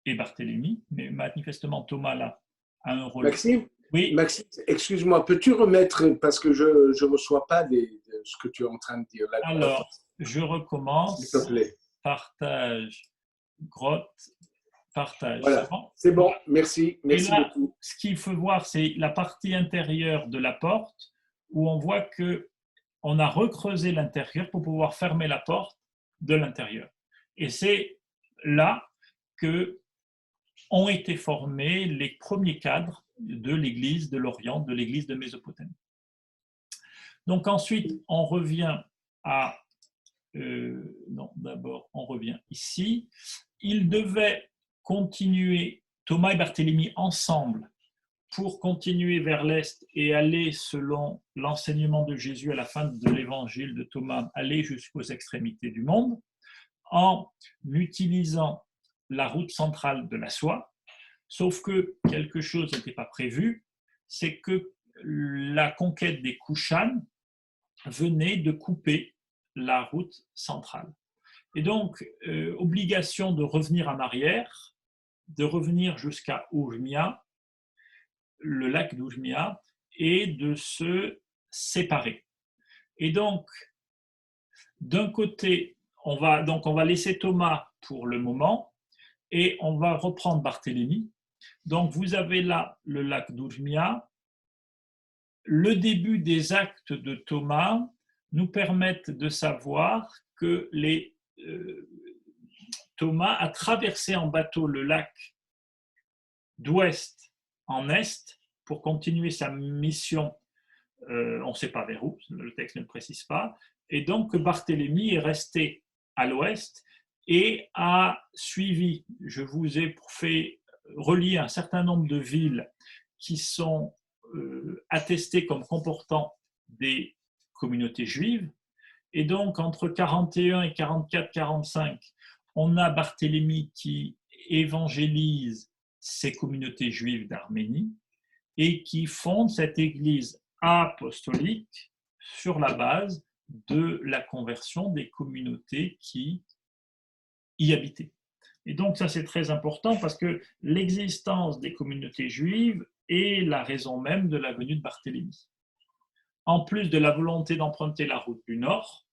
et Barthélemy, mais manifestement Thomas là a un rôle. Maxime, oui. Maxime, excuse-moi, peux-tu remettre, parce que je ne reçois pas ce que tu es en train de dire là. Alors, je recommence. S'il te plaît. Partage, grotte, partage. Voilà, c'est bon, merci là, beaucoup. Ce qu'il faut voir, c'est la partie intérieure de la porte, où on voit qu'on a recreusé l'intérieur pour pouvoir fermer la porte de l'intérieur. Et c'est là que ont été formés les premiers cadres de l'Église de l'Orient, de l'Église de Mésopotamie. Donc ensuite, on revient à... non, d'abord, on revient ici. Ils devaient continuer, Thomas et Barthélemy ensemble, pour continuer vers l'Est et aller, selon l'enseignement de Jésus à la fin de l'évangile de Thomas, aller jusqu'aux extrémités du monde, en utilisant la route centrale de la soie, sauf que quelque chose n'était pas prévu, c'est que la conquête des Kushan venait de couper la route centrale. Et donc, obligation de revenir en arrière, de revenir jusqu'à Oujmia, le lac d'Oujmia, et de se séparer. Et donc, d'un côté, on va laisser Thomas pour le moment, et on va reprendre Barthélemy. Donc, vous avez là le lac d'Oujmia. Le début des actes de Thomas nous permettent de savoir que Thomas a traversé en bateau le lac d'ouest en est pour continuer sa mission, on ne sait pas vers où, le texte ne le précise pas, et donc Barthélemy est resté à l'ouest et a suivi, je vous ai fait relier un certain nombre de villes qui sont attestées comme comportant des communautés juives, et donc entre 41 et 44-45, on a Barthélemy qui évangélise ces communautés juives d'Arménie et qui fonde cette église apostolique sur la base de la conversion des communautés qui y habitaient. Et donc ça c'est très important parce que l'existence des communautés juives est la raison même de la venue de Barthélemy. En plus de la volonté d'emprunter la route du Nord,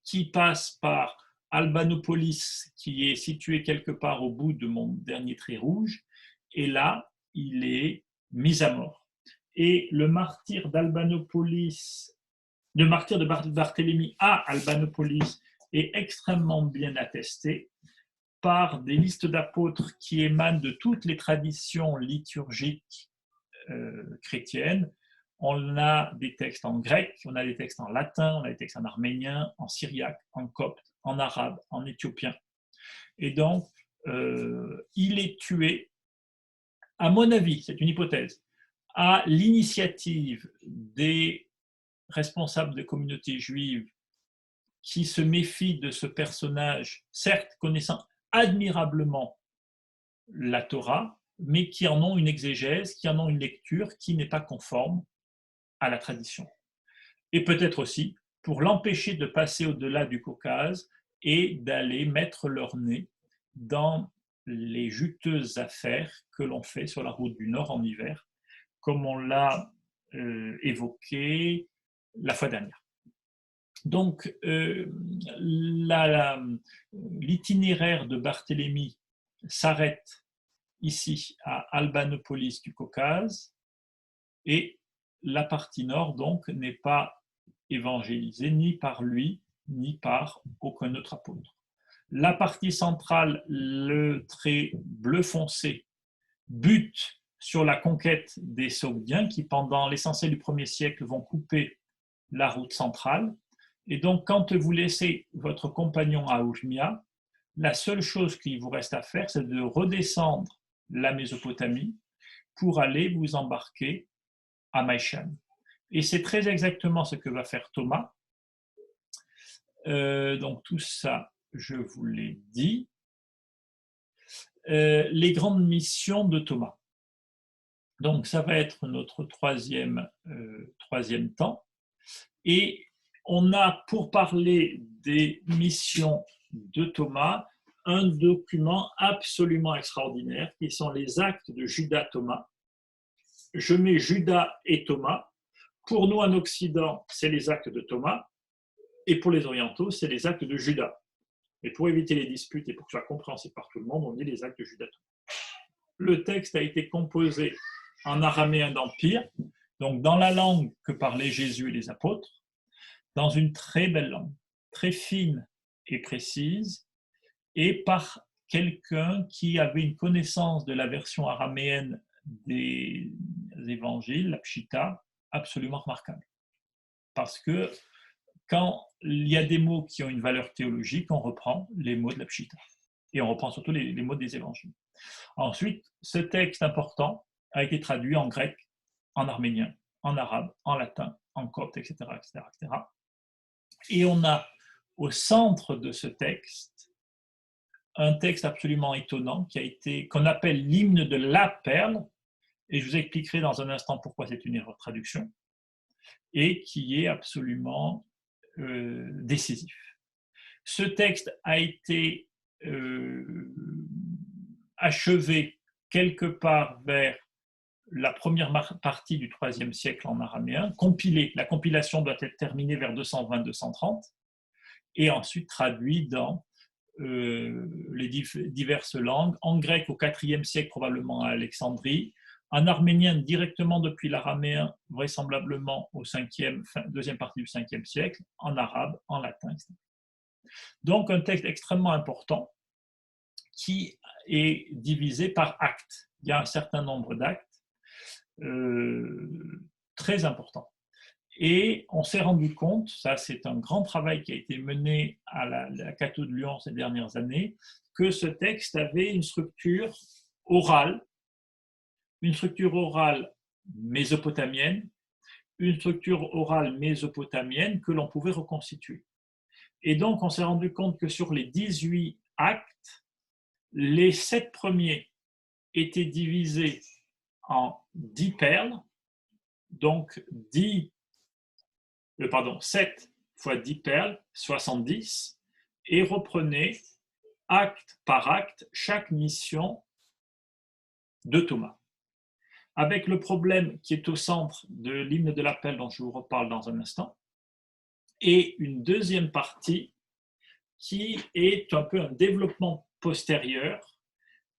qui passe par Albanopolis, qui est situé quelque part au bout de mon dernier trait rouge, et là, il est mis à mort. Et le martyre d'Albanopolis, le martyre de Barthélemy à Albanopolis est extrêmement bien attesté par des listes d'apôtres qui émanent de toutes les traditions liturgiques chrétiennes. On a des textes en grec, on a des textes en latin, on a des textes en arménien, en syriaque, en copte, en arabe, en éthiopien. Et donc, il est tué, à mon avis, c'est une hypothèse, à l'initiative des responsables des communautés juives qui se méfient de ce personnage, certes connaissant admirablement la Torah, mais qui en ont une exégèse, qui en ont une lecture qui n'est pas conforme à la tradition. Et peut-être aussi pour l'empêcher de passer au-delà du Caucase et d'aller mettre leur nez dans les juteuses affaires que l'on fait sur la route du Nord en hiver, comme on l'a évoqué la fois dernière. Donc, l'itinéraire de Barthélemy s'arrête ici à Albanopolis du Caucase et la partie nord donc n'est pas évangélisée ni par lui ni par aucun autre apôtre. La partie centrale, le trait bleu foncé, bute sur la conquête des Sogdiens qui pendant l'essentiel du 1er siècle vont couper la route centrale. Et donc quand vous laissez votre compagnon à Oujmia, la seule chose qu'il vous reste à faire, c'est de redescendre la Mésopotamie pour aller vous embarquer à Maïchan. Et c'est très exactement ce que va faire Thomas. Donc tout ça, je vous l'ai dit. Les grandes missions de Thomas. Donc ça va être notre troisième temps. Et on a, pour parler des missions de Thomas, un document absolument extraordinaire qui sont les actes de Judas-Thomas. Je mets Judas et Thomas. Pour nous en Occident, c'est les actes de Thomas. Et pour les orientaux, c'est les actes de Judas. Et pour éviter les disputes et pour que ce soit compréhensible par tout le monde, on dit les actes de Judas-Thomas. Le texte a été composé en araméen d'Empire, donc dans la langue que parlaient Jésus et les apôtres, dans une très belle langue, très fine et précise, et par quelqu'un qui avait une connaissance de la version araméenne des évangiles, la Pshita, absolument remarquable. Parce que quand il y a des mots qui ont une valeur théologique, on reprend les mots de la Pshita. Et on reprend surtout les mots des évangiles. Ensuite, ce texte important a été traduit en grec, en arménien, en arabe, en latin, en copte, etc., etc., etc. Et on a au centre de ce texte un texte absolument étonnant qu'on appelle l'hymne de la perle, et je vous expliquerai dans un instant pourquoi c'est une erreur de traduction, et qui est absolument décisif. Ce texte a été achevé quelque part vers la première partie du IIIe siècle en araméen, compilé. La compilation doit être terminée vers 220-230, et ensuite traduit dans les diverses langues, en grec au IVe siècle probablement à Alexandrie, en arménien directement depuis l'araméen vraisemblablement au deuxième partie du 5e siècle, en arabe, en latin, etc. Donc un texte extrêmement important qui est divisé par actes. Il y a un certain nombre d'actes très importants. Et on s'est rendu compte, ça c'est un grand travail qui a été mené à la Catho de Lyon ces dernières années, que ce texte avait une structure orale mésopotamienne, une structure orale mésopotamienne que l'on pouvait reconstituer. Et donc on s'est rendu compte que sur les 18 actes, les 7 premiers étaient divisés en 10 perles, donc 7 fois 10 perles, 70, et reprenez acte par acte chaque mission de Thomas. Avec le problème qui est au centre de l'hymne de la perle dont je vous reparle dans un instant, et une deuxième partie qui est un peu un développement postérieur,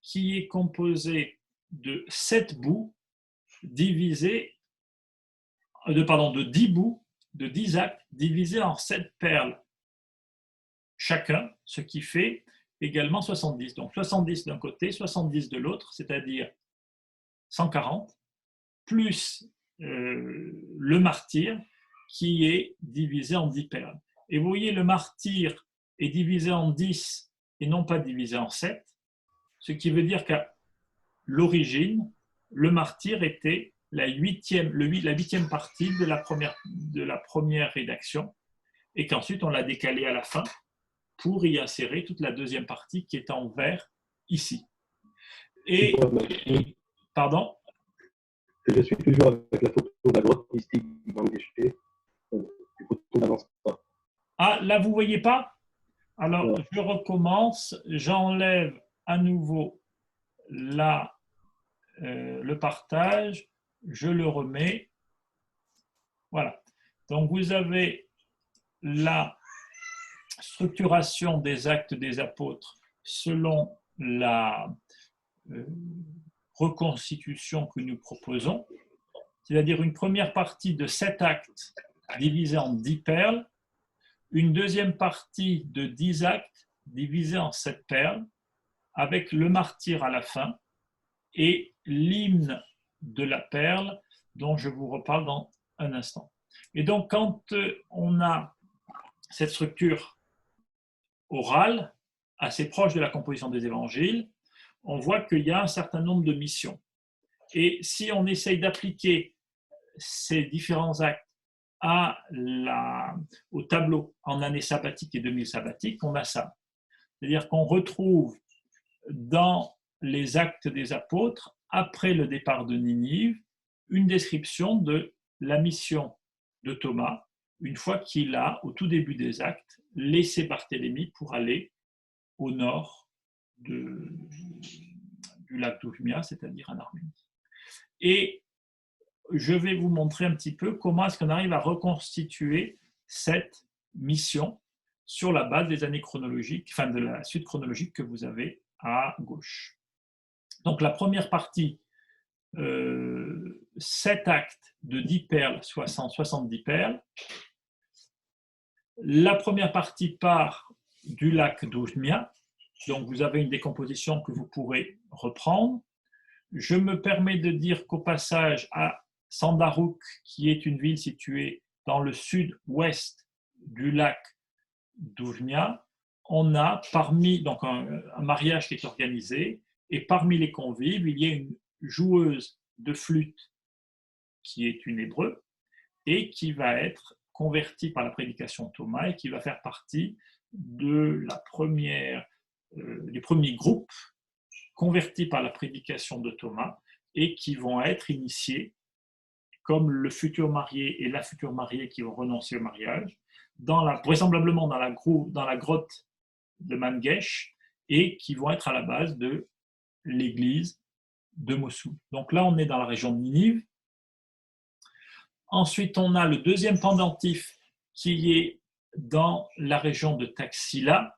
qui est composé de 7 bouts divisés, de 10 bouts, de 10 actes divisés en 7 perles chacun, ce qui fait également 70. Donc 70 d'un côté, 70 de l'autre, c'est-à-dire 140, plus le martyr qui est divisé en 10 perles. Et vous voyez, le martyr est divisé en 10 et non pas divisé en 7, ce qui veut dire qu'à l'origine, le martyr était la huitième partie de la première rédaction, et qu'ensuite on l'a décalé à la fin pour y insérer toute la deuxième partie qui est en vert ici. Et, pardon? Je suis toujours avec la photo de la grotte mystique du Bangladesh. Les photos n'avancent pas. Ah, là vous ne voyez pas? Alors, Ouais. je recommence, j'enlève à nouveau le partage, je le remets. Voilà. Donc, vous avez la structuration des actes des apôtres selon la reconstitution que nous proposons, c'est-à-dire une première partie de 7 actes divisés en 10 perles, une deuxième partie de 10 actes divisés en 7 perles, avec le martyr à la fin et l'hymne de la perle dont je vous reparle dans un instant. Et donc, quand on a cette structure orale, assez proche de la composition des évangiles, on voit qu'il y a un certain nombre de missions. Et si on essaye d'appliquer ces différents actes au tableau en année sabbatique et demi-sabbatique, on a ça. C'est-à-dire qu'on retrouve dans les actes des apôtres, après le départ de Ninive, une description de la mission de Thomas, une fois qu'il a, au tout début des actes, laissé Barthélemy pour aller au nord du lac d'Oufmia, c'est-à-dire en Arménie. Et je vais vous montrer un petit peu comment est-ce qu'on arrive à reconstituer cette mission sur la base des années chronologiques, enfin de la suite chronologique que vous avez à gauche. Donc la première partie, 7 actes de 10 perles, soit 170 perles. La première partie part du lac d'Oufmia, donc vous avez une décomposition que vous pourrez reprendre. Je me permets de dire qu'au passage à Sandaruk, qui est une ville située dans le sud-ouest du lac d'Oufmia, on a donc un mariage qui est organisé, et parmi les convives, il y a une joueuse de flûte qui est une hébreu et qui va être convertie par la prédication de Thomas et qui va faire partie du premier groupe convertis par la prédication de Thomas et qui vont être initiés comme le futur marié et la future mariée qui vont renoncer au mariage, vraisemblablement dans la grotte de Mangesh, et qui vont être à la base de l'église de Mossoul. Donc là, on est dans la région de Ninive. Ensuite, on a le deuxième pendentif qui est dans la région de Taxila.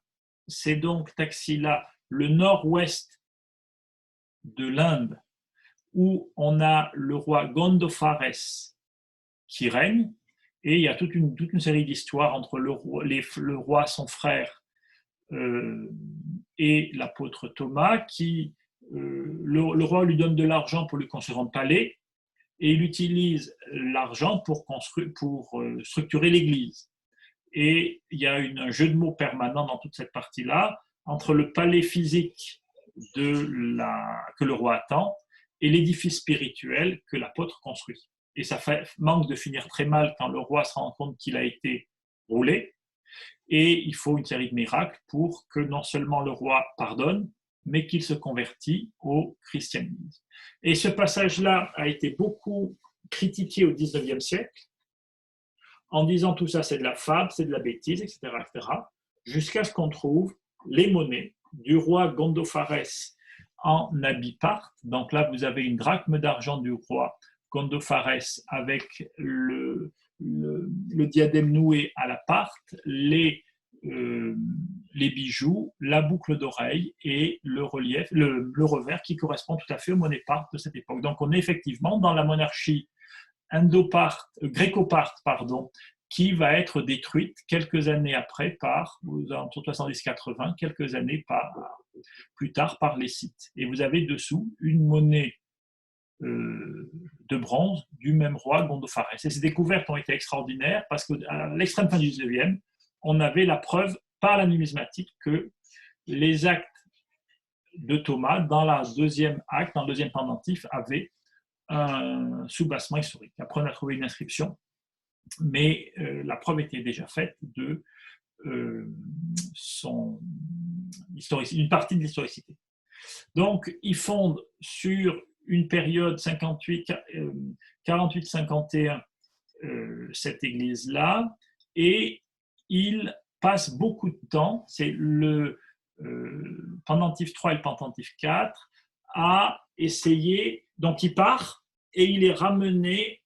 C'est donc Taxila, le nord-ouest de l'Inde, où on a le roi Gondophares qui règne, et il y a toute une série d'histoires entre le roi, son frère, et l'apôtre Thomas, qui le roi lui donne de l'argent pour lui construire un palais, et il utilise l'argent pour structurer l'église. Et il y a un jeu de mots permanent dans toute cette partie-là, entre le palais physique que le roi attend et l'édifice spirituel que l'apôtre construit. Et ça manque de finir très mal quand le roi se rend compte qu'il a été roulé. Et il faut une série de miracles pour que non seulement le roi pardonne, mais qu'il se convertit au christianisme. Et ce passage-là a été beaucoup critiqué au XIXe siècle, en disant tout ça c'est de la fable, c'est de la bêtise, etc., jusqu'à ce qu'on trouve les monnaies du roi Gondophares en habit parthe. Donc là, vous avez une drachme d'argent du roi Gondophares avec le diadème noué à la parthe, les les bijoux, la boucle d'oreille et le relief, le revers qui correspond tout à fait aux monnaies parthes de cette époque. Donc on est effectivement dans la monarchie gréco-parthe, qui va être détruite quelques années après par, entre 70-80, quelques années plus tard par les Scythes. Et vous avez dessous une monnaie de bronze du même roi Gondopharès. Et ces découvertes ont été extraordinaires parce qu'à l'extrême fin du XIXe, on avait la preuve par la numismatique que les actes de Thomas, dans le deuxième pendentif, avaient un soubassement historique. Après, on a trouvé une inscription, mais la preuve était déjà faite de une partie de l'historicité. Donc, ils fondent sur une période 48-51 cette église-là, et ils passent beaucoup de temps, c'est le pendentif 3 et le pendentif 4, à essayer, donc il part et il est ramené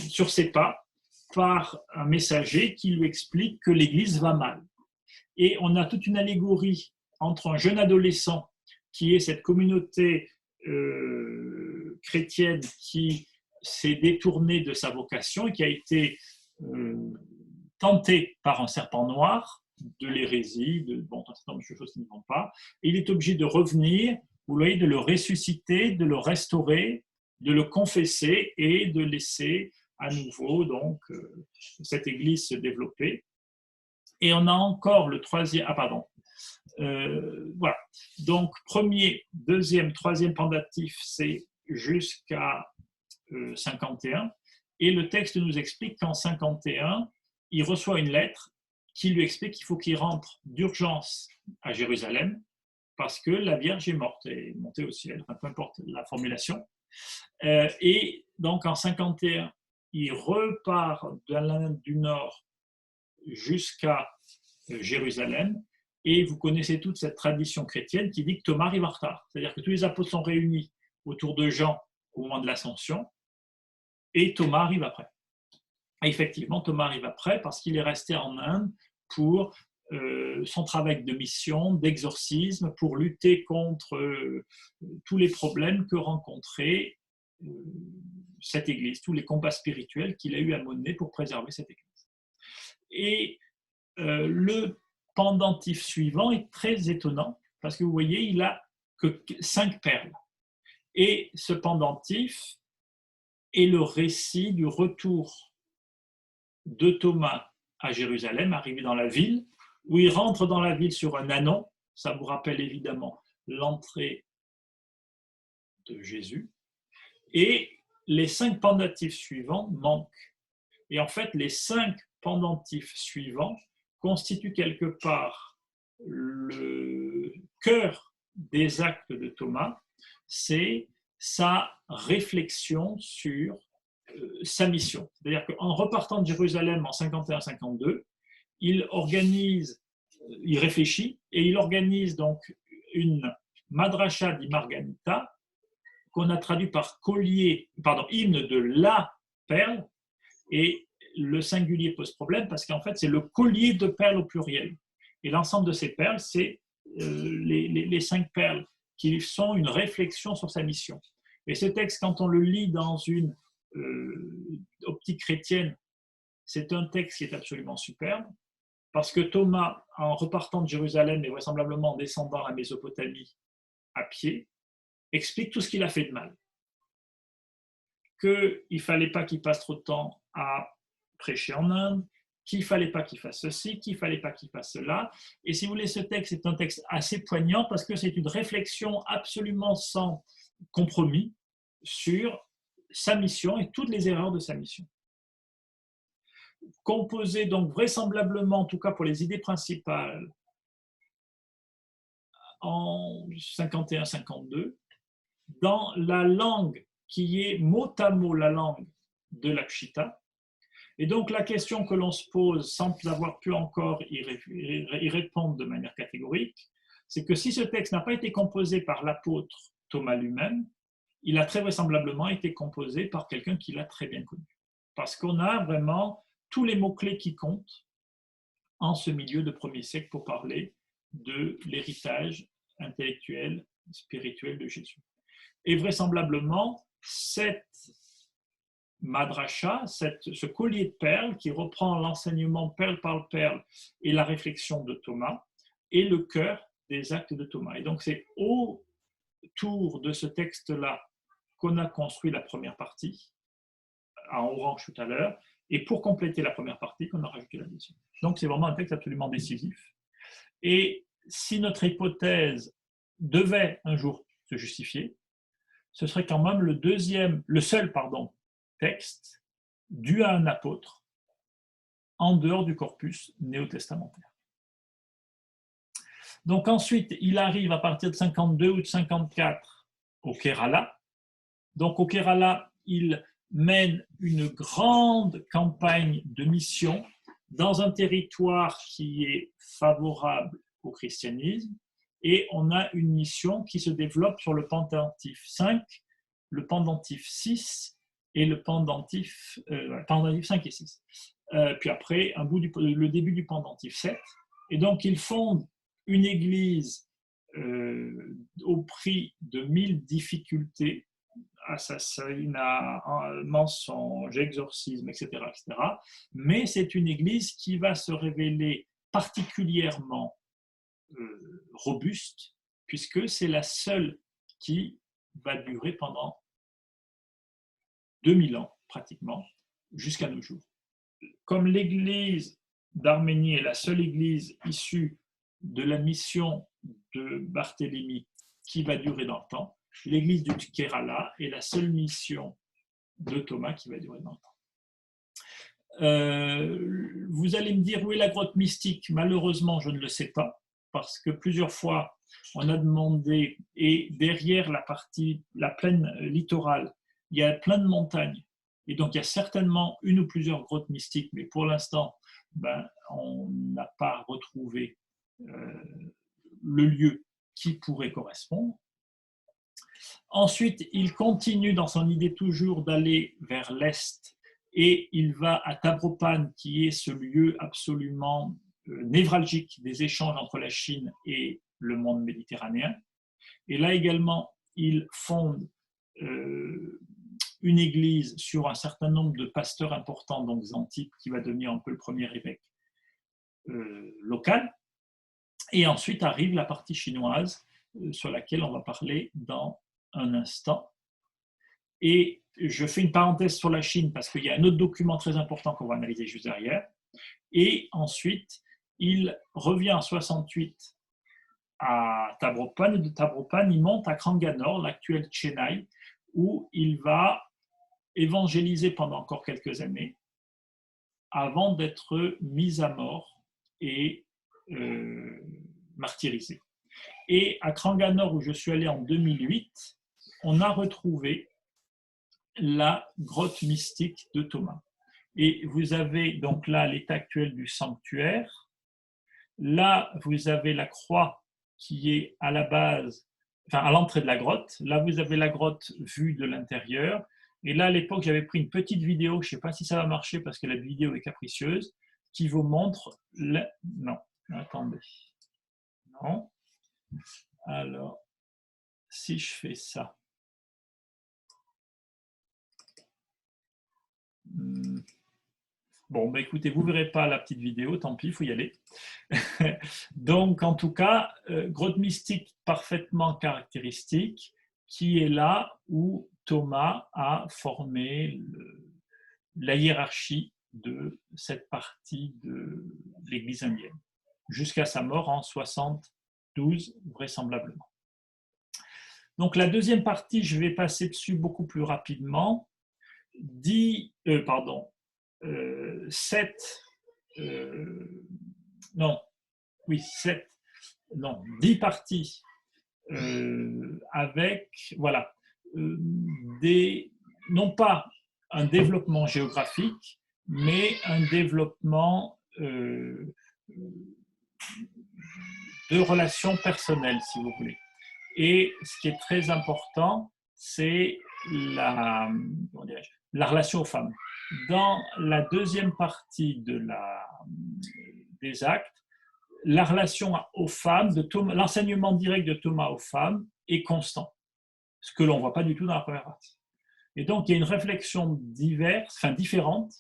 sur ses pas par un messager qui lui explique que l'église va mal. Et on a toute une allégorie entre un jeune adolescent qui est cette communauté chrétienne qui s'est détournée de sa vocation et qui a été tenté par un serpent noir, de l'hérésie, un certain nombre de choses qui ne vont pas. Et il est obligé de revenir, vous voyez, de le ressusciter, de le restaurer, de le confesser et de laisser à nouveau donc cette église se développer. Et on a encore le troisième, voilà. Donc, premier, deuxième, troisième pendentif, c'est jusqu'à 51. Et le texte nous explique qu'en 51, il reçoit une lettre qui lui explique qu'il faut qu'il rentre d'urgence à Jérusalem parce que la Vierge est morte, est montée au ciel, enfin, peu importe la formulation. Et donc, en 51, il repart de l'Inde du Nord jusqu'à Jérusalem. Et vous connaissez toute cette tradition chrétienne qui dit que Thomas arrive en retard. C'est-à-dire que tous les apôtres sont réunis autour de Jean au moment de l'Ascension, et Thomas arrive après. Et effectivement, Thomas arrive après parce qu'il est resté en Inde pour son travail de mission, d'exorcisme, pour lutter contre tous les problèmes que rencontrait cette Église, tous les combats spirituels qu'il a eu à mener pour préserver cette Église. Et le pendentif suivant est très étonnant parce que vous voyez, il n'a que 5 perles. Et ce pendentif est le récit du retour de Thomas à Jérusalem, arrivé dans la ville, où il rentre dans la ville sur un ânon. Ça vous rappelle évidemment l'entrée de Jésus. Et les 5 pendentifs suivants manquent. Et en fait, les 5 pendentifs suivants constituent quelque part le cœur des actes de Thomas, c'est sa réflexion sur sa mission. C'est-à-dire qu'en repartant de Jérusalem en 51-52, il réfléchit et il organise donc une madrasha di Marganita qu'on a traduit par hymne de la perle, et le singulier pose problème parce qu'en fait c'est le collier de perles au pluriel. Et l'ensemble de ces perles, c'est les 5 perles qui sont une réflexion sur sa mission. Et ce texte, quand on le lit dans une optique chrétienne, c'est un texte qui est absolument superbe, parce que Thomas, en repartant de Jérusalem et vraisemblablement en descendant la Mésopotamie à pied, explique tout ce qu'il a fait de mal. Qu'il ne fallait pas qu'il passe trop de temps à prêcher en Inde, qu'il ne fallait pas qu'il fasse ceci, qu'il ne fallait pas qu'il fasse cela. Et si vous voulez, ce texte est un texte assez poignant parce que c'est une réflexion absolument sans compromis sur sa mission et toutes les erreurs de sa mission. Composé donc vraisemblablement, en tout cas pour les idées principales, en 51-52, dans la langue qui est mot à mot la langue de la Pshita. Et donc la question que l'on se pose sans avoir pu encore y répondre de manière catégorique, c'est que si ce texte n'a pas été composé par l'apôtre Thomas lui-même, il a très vraisemblablement été composé par quelqu'un qui l'a très bien connu. Parce qu'on a vraiment tous les mots-clés qui comptent en ce milieu de 1er siècle pour parler de l'héritage intellectuel, spirituel de Jésus. Et vraisemblablement, cette madracha, ce collier de perles qui reprend l'enseignement perle par perle et la réflexion de Thomas, est le cœur des actes de Thomas. Et donc c'est autour de ce texte-là qu'on a construit la première partie, en orange tout à l'heure, et pour compléter la première partie, qu'on a rajouté la deuxième. Donc c'est vraiment un texte absolument décisif. Et si notre hypothèse devait un jour se justifier, ce serait quand même le seul texte dû à un apôtre en dehors du corpus néo-testamentaire. Donc ensuite, il arrive à partir de 52 ou de 54 au Kerala. Donc au Kerala, il mène une grande campagne de mission dans un territoire qui est favorable au christianisme, et on a une mission qui se développe sur le pendentif 5, le pendentif 6 et le pendentif 5 et 6. Puis après, le début du pendentif 7. Et donc, il fonde une église au prix de 1000 difficultés, assassinat, mensonge, exorcisme, etc., etc. Mais c'est une église qui va se révéler particulièrement robuste, puisque c'est la seule qui va durer pendant 2000 ans, pratiquement, jusqu'à nos jours. Comme l'église d'Arménie est la seule église issue de la mission de Barthélemy qui va durer dans le temps, l'église du Kerala est la seule mission de Thomas qui va durer dans le temps. Vous allez me dire où est la grotte mystique? Malheureusement, je ne le sais pas, parce que plusieurs fois, on a demandé, et derrière la plaine littorale, il y a plein de montagnes, et donc il y a certainement une ou plusieurs grottes mystiques, mais pour l'instant, on n'a pas retrouvé le lieu qui pourrait correspondre. Ensuite, il continue dans son idée toujours d'aller vers l'Est, et il va à Taprobane, qui est ce lieu absolument névralgique des échanges entre la Chine et le monde méditerranéen. Et là également, il fonde une église sur un certain nombre de pasteurs importants, donc Xanthippe, qui va devenir un peu le premier évêque local. Et ensuite arrive la partie chinoise, sur laquelle on va parler dans un instant. Et je fais une parenthèse sur la Chine parce qu'il y a un autre document très important qu'on va analyser juste derrière. Et ensuite, il revient en 68 à Taprobane, et de Taprobane, il monte à Kranganor, l'actuel Chennai, où il va évangéliser pendant encore quelques années avant d'être mis à mort et martyrisé. Et à Kranganor, où je suis allé en 2008, on a retrouvé la grotte mystique de Thomas. Et vous avez donc là l'état actuel du sanctuaire. Là, vous avez la croix qui est à la base, enfin à l'entrée de la grotte. Là, vous avez la grotte vue de l'intérieur. Et là, à l'époque, j'avais pris une petite vidéo, je ne sais pas si ça va marcher parce que la vidéo est capricieuse, qui vous montre... Non, attendez. Non. Alors, si je fais ça... Bon, écoutez, vous ne verrez pas la petite vidéo, tant pis, il faut y aller. Donc, en tout cas, grotte mystique parfaitement caractéristique, qui est là où Thomas a formé la hiérarchie de cette partie de l'Église indienne, jusqu'à sa mort en 72, vraisemblablement. Donc, la deuxième partie, je vais passer dessus beaucoup plus rapidement. 10 parties avec non pas un développement géographique, mais un développement de relations personnelles, si vous voulez. Et ce qui est très important, c'est la relation aux femmes. Dans la deuxième partie des des actes, la relation aux femmes, l'enseignement direct de Thomas aux femmes est constant, ce que l'on ne voit pas du tout dans la première partie. Et donc, il y a une réflexion différente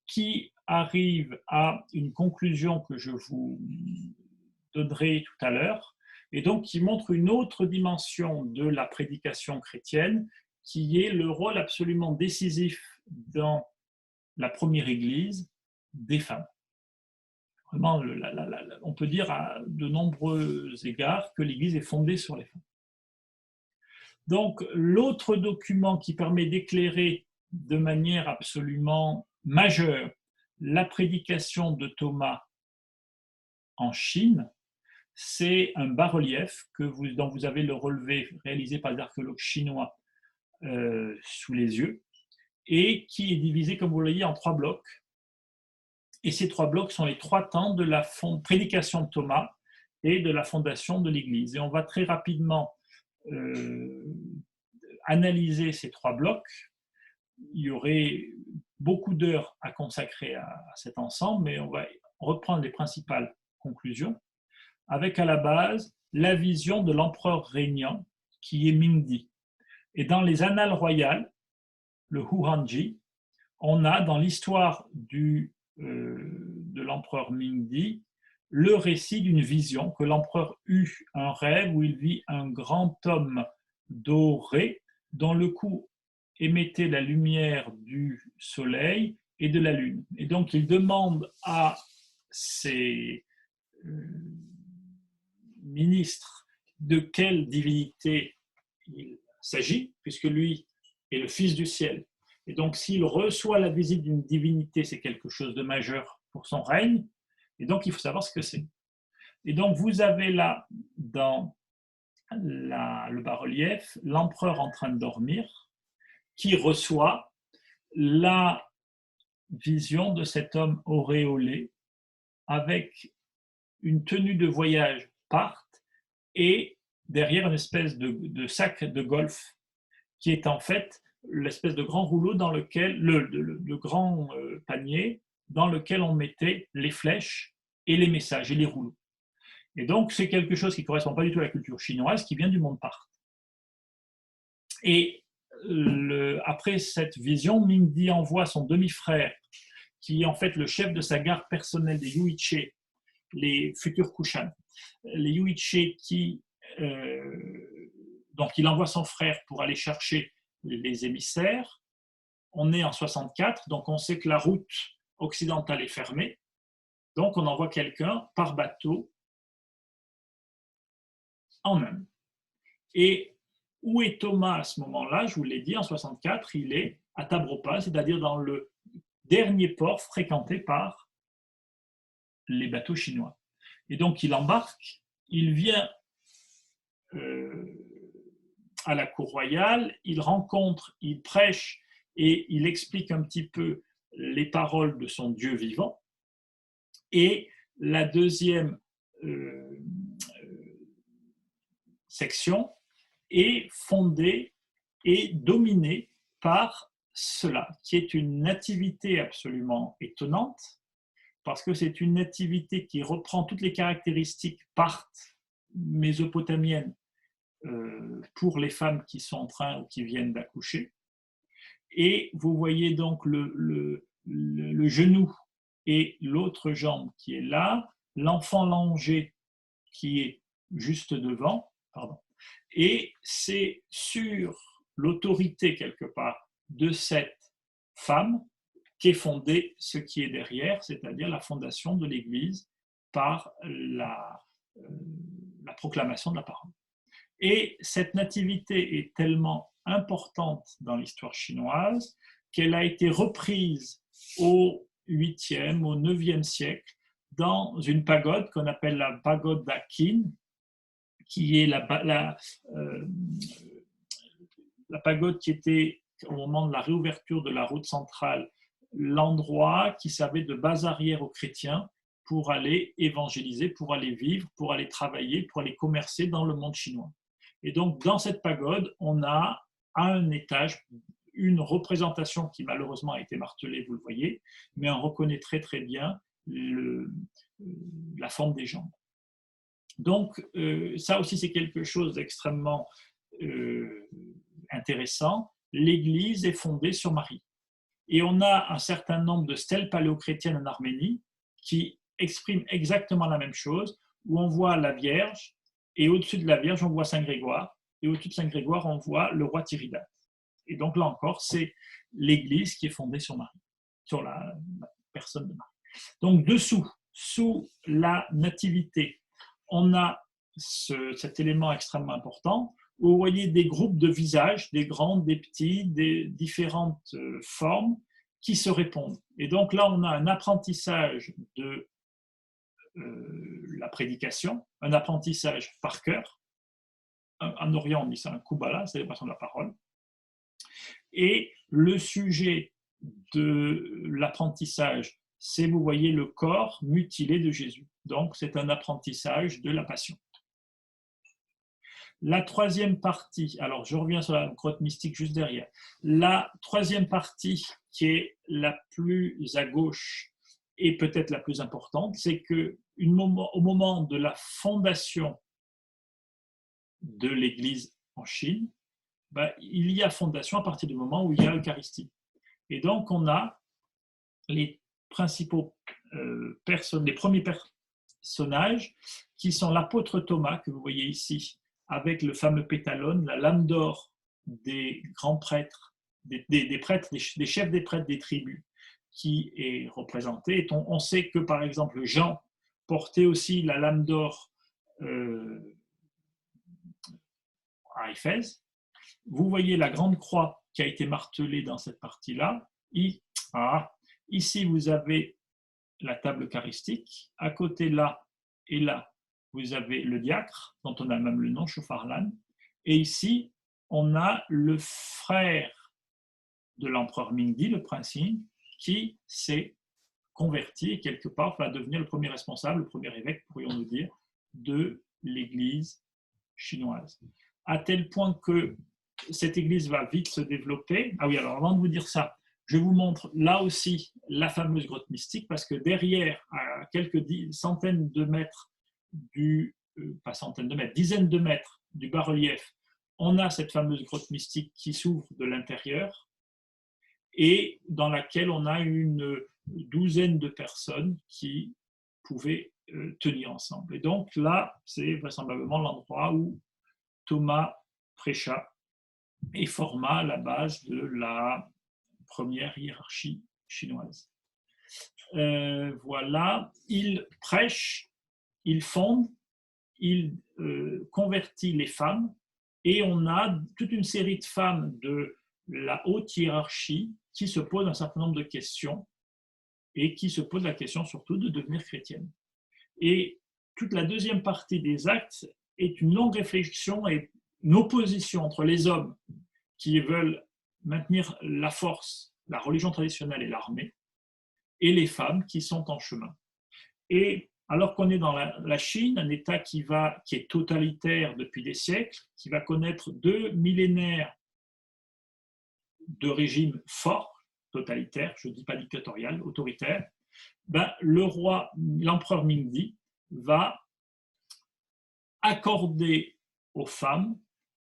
qui arrive à une conclusion que je vous donnerai tout à l'heure, et donc qui montre une autre dimension de la prédication chrétienne, qui est le rôle absolument décisif dans la première Église des femmes. Vraiment, on peut dire à de nombreux égards que l'Église est fondée sur les femmes. Donc, l'autre document qui permet d'éclairer de manière absolument majeure la prédication de Thomas en Chine, c'est un bas-relief dont vous avez le relevé réalisé par les archéologues chinois sous les yeux, et qui est divisé, comme vous le voyez, en 3 blocs. Et ces 3 blocs sont les 3 temps de la prédication de Thomas et de la fondation de l'Église. Et on va très rapidement analyser ces 3 blocs. Il y aurait beaucoup d'heures à consacrer à cet ensemble, mais on va reprendre les principales conclusions, avec à la base la vision de l'empereur régnant, qui est Mingdi. Et dans les annales royales, le Huanji, on a dans l'histoire de l'empereur Mingdi le récit d'une vision, que l'empereur eut un rêve où il vit un grand homme doré dont le cou émettait la lumière du soleil et de la lune. Et donc il demande à ses ministres de quelle divinité il s'agit, puisque lui est le Fils du ciel. Et donc, s'il reçoit la visite d'une divinité, c'est quelque chose de majeur pour son règne. Et donc, il faut savoir ce que c'est. Et donc, vous avez là, dans le bas-relief, l'empereur en train de dormir, qui reçoit la vision de cet homme auréolé, avec une tenue de voyage part, et derrière une espèce de sac de golf, qui est en fait l'espèce de grand rouleau dans lequel, le grand panier dans lequel on mettait les flèches et les messages et les rouleaux. Et donc, c'est quelque chose qui ne correspond pas du tout à la culture chinoise, qui vient du monde Parthe. Et après cette vision, Mingdi envoie son demi-frère, qui est en fait le chef de sa garde personnelle des Yuiche, les futurs Kushan. Les Yuiche donc il envoie son frère pour aller chercher les émissaires. On est en 64, donc on sait que la route occidentale est fermée. Donc on envoie quelqu'un par bateau en Inde. Et où est Thomas à ce moment-là? Je vous l'ai dit, en 64, il est à Tabropa, c'est-à-dire dans le dernier port fréquenté par les bateaux chinois. Et donc il embarque, il vient à la cour royale, il rencontre, il prêche et il explique un petit peu les paroles de son Dieu vivant. Et la deuxième section est fondée et dominée par cela, qui est une nativité absolument étonnante, parce que c'est une nativité qui reprend toutes les caractéristiques parthes mésopotamiennes pour les femmes qui sont en train ou qui viennent d'accoucher. Et vous voyez donc le genou et l'autre jambe qui est là, l'enfant langé qui est juste devant, et c'est sur l'autorité quelque part de cette femme qu'est fondé ce qui est derrière, c'est-à-dire la fondation de l'Église par la proclamation de la parole. Et cette nativité est tellement importante dans l'histoire chinoise qu'elle a été reprise au 8e, au 9e siècle dans une pagode qu'on appelle la pagode d'Aqin, qui est la pagode qui était, au moment de la réouverture de la route centrale, l'endroit qui servait de base arrière aux chrétiens pour aller évangéliser, pour aller vivre, pour aller travailler, pour aller commercer dans le monde chinois. Et donc, dans cette pagode, on a à un étage une représentation qui malheureusement a été martelée, vous le voyez, mais on reconnaît très très bien la forme des jambes. Donc, ça aussi, c'est quelque chose d'extrêmement intéressant. L'Église est fondée sur Marie. Et on a un certain nombre de stèles paléochrétiennes en Arménie qui expriment exactement la même chose, où on voit la Vierge, et au-dessus de la Vierge, on voit Saint Grégoire, et au-dessus de Saint Grégoire, on voit le roi Tiridate. Et donc, là encore, c'est l'Église qui est fondée sur Marie, sur la personne de Marie. Donc, dessous, sous la nativité, on a cet élément extrêmement important, où vous voyez des groupes de visages, des grands, des petits, des différentes formes qui se répondent. Et donc là, on a un apprentissage de la prédication, un apprentissage par cœur. En Orient, on dit ça un Kubbala, c'est l'élévation de la parole. Et le sujet de l'apprentissage, c'est, vous voyez, le corps mutilé de Jésus. Donc, c'est un apprentissage de la passion. La troisième partie, alors je reviens sur la grotte mystique juste derrière. La troisième partie, qui est la plus à gauche et peut-être la plus importante, c'est qu'au moment de la fondation de l'Église en Chine, il y a fondation à partir du moment où il y a Eucharistie. Et donc, on a les principaux les premiers personnages qui sont l'apôtre Thomas, que vous voyez ici, avec le fameux pétalone, la lame d'or des grands prêtres, des prêtres, des chefs des prêtres des tribus, qui est représenté. Et on sait que, par exemple, Jean portait aussi la lame d'or à Éphèse. Vous voyez la grande croix qui a été martelée dans cette partie-là. Ici, vous avez la table eucharistique. À côté, là et là, vous avez le diacre, dont on a même le nom, Shofarlan. Et ici, on a le frère de l'empereur Mingdi, le prince Ying, qui s'est converti et quelque part va devenir le premier responsable, le premier évêque, pourrions-nous dire, de l'Église chinoise. À tel point que cette Église va vite se développer. Ah oui, alors avant de vous dire ça, je vous montre là aussi la fameuse grotte mystique, parce que derrière, à quelques centaines de mètres pas centaines de mètres, dizaines de mètres du bas-relief, on a cette fameuse grotte mystique qui s'ouvre de l'intérieur et dans laquelle on a une douzaine de personnes qui pouvaient tenir ensemble. Et donc là, c'est vraisemblablement l'endroit où Thomas prêcha et forma la base de la première hiérarchie chinoise. Voilà, il prêche, il fonde, il convertit les femmes, et on a toute une série de femmes de la haute hiérarchie qui se posent un certain nombre de questions et qui se posent la question surtout de devenir chrétienne. Et toute la deuxième partie des actes est une longue réflexion et une opposition entre les hommes qui veulent maintenir la force, la religion traditionnelle et l'armée, et les femmes qui sont en chemin. Et alors qu'on est dans la Chine, un État qui est totalitaire depuis des siècles, qui va connaître 2 millénaires de régime fort, totalitaire, je ne dis pas dictatorial, autoritaire, l'empereur Mingdi va accorder aux femmes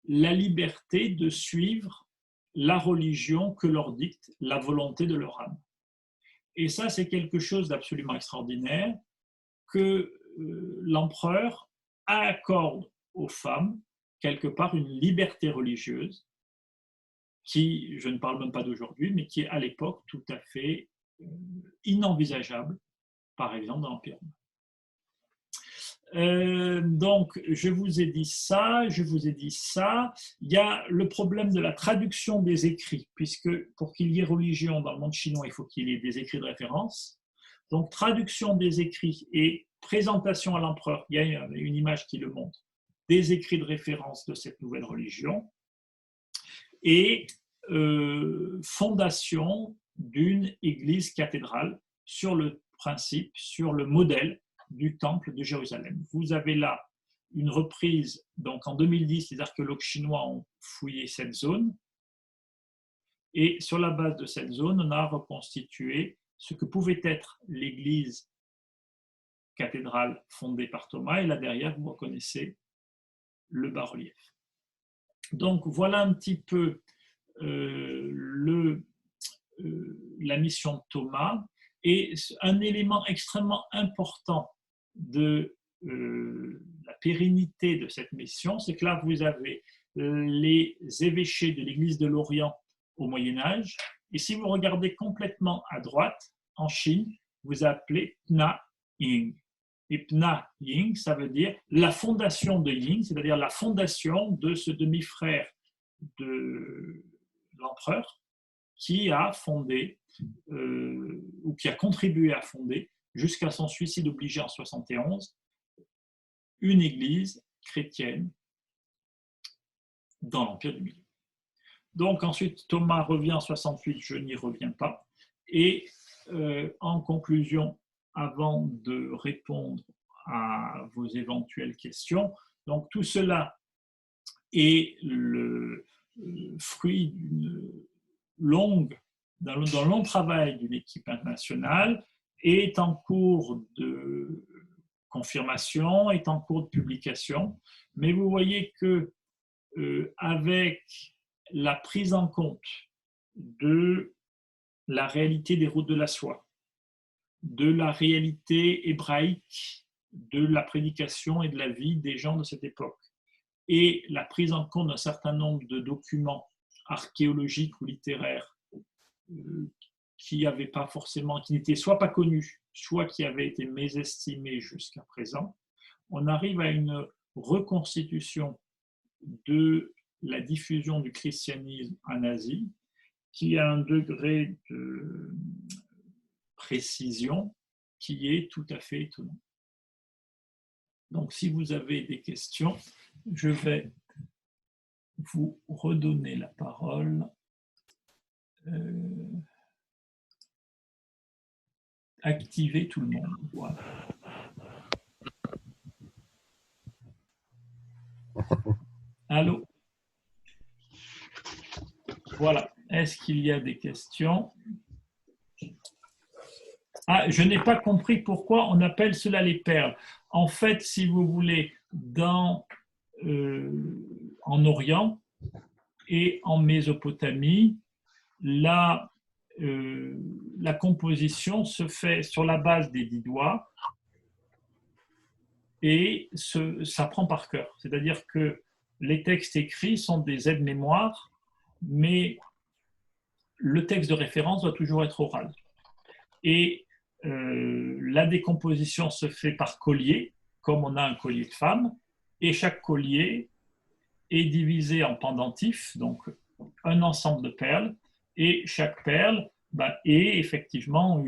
la liberté de suivre la religion que leur dicte la volonté de leur âme. Et ça, c'est quelque chose d'absolument extraordinaire que l'empereur accorde aux femmes, quelque part, une liberté religieuse qui, je ne parle même pas d'aujourd'hui, mais qui est à l'époque tout à fait inenvisageable, par exemple, dans l'Empire romain. Donc, je vous ai dit ça. Il y a le problème de la traduction des écrits, puisque pour qu'il y ait religion dans le monde chinois, il faut qu'il y ait des écrits de référence. Donc, traduction des écrits et présentation à l'empereur, il y a une image qui le montre, des écrits de référence de cette nouvelle religion, et fondation d'une église cathédrale sur le principe, sur le modèle du temple de Jérusalem. Vous avez là une reprise, donc en 2010, les archéologues chinois ont fouillé cette zone, et sur la base de cette zone, on a reconstitué ce que pouvait être l'église cathédrale fondée par Thomas, et là derrière, vous reconnaissez le bas-relief. Donc voilà un petit peu la mission de Thomas, et un élément extrêmement important de la pérennité de cette mission, c'est que là vous avez les évêchés de l'Église de l'Orient au Moyen-Âge, et si vous regardez complètement à droite, en Chine, vous appelez Pna Ying. Et Pna Ying, ça veut dire la fondation de Ying, c'est-à-dire la fondation de ce demi-frère de l'empereur qui a fondé, ou qui a contribué à fonder, jusqu'à son suicide obligé en 71, une église chrétienne dans l'Empire du Milieu. Donc ensuite, Thomas revient en 68, je n'y reviens pas. Et en conclusion, avant de répondre à vos éventuelles questions, donc tout cela est le fruit d'un long travail d'une équipe internationale, est en cours de confirmation, est en cours de publication, mais vous voyez que avec la prise en compte de la réalité des routes de la soie, de la réalité hébraïque, de la prédication et de la vie des gens de cette époque, et la prise en compte d'un certain nombre de documents archéologiques ou littéraires qui n'avaient pas forcément, qui n'étaient soit pas connus, soit qui avaient été mésestimés jusqu'à présent, on arrive à une reconstitution de la diffusion du christianisme en Asie qui a un degré de précision qui est tout à fait étonnant. Donc, si vous avez des questions, je vais vous redonner la parole. Activez tout le monde. Voilà. Allô? Voilà. Est-ce qu'il y a des questions? Ah, je n'ai pas compris pourquoi on appelle cela les perles. En fait, si vous voulez, en Orient et en Mésopotamie, la composition se fait sur la base des 10 doigts et s'apprend par cœur. C'est-à-dire que les textes écrits sont des aides-mémoires, mais le texte de référence doit toujours être oral. Et la décomposition se fait par collier, comme on a un collier de femme, et chaque collier est divisé en pendentifs, donc un ensemble de perles, et chaque perle est effectivement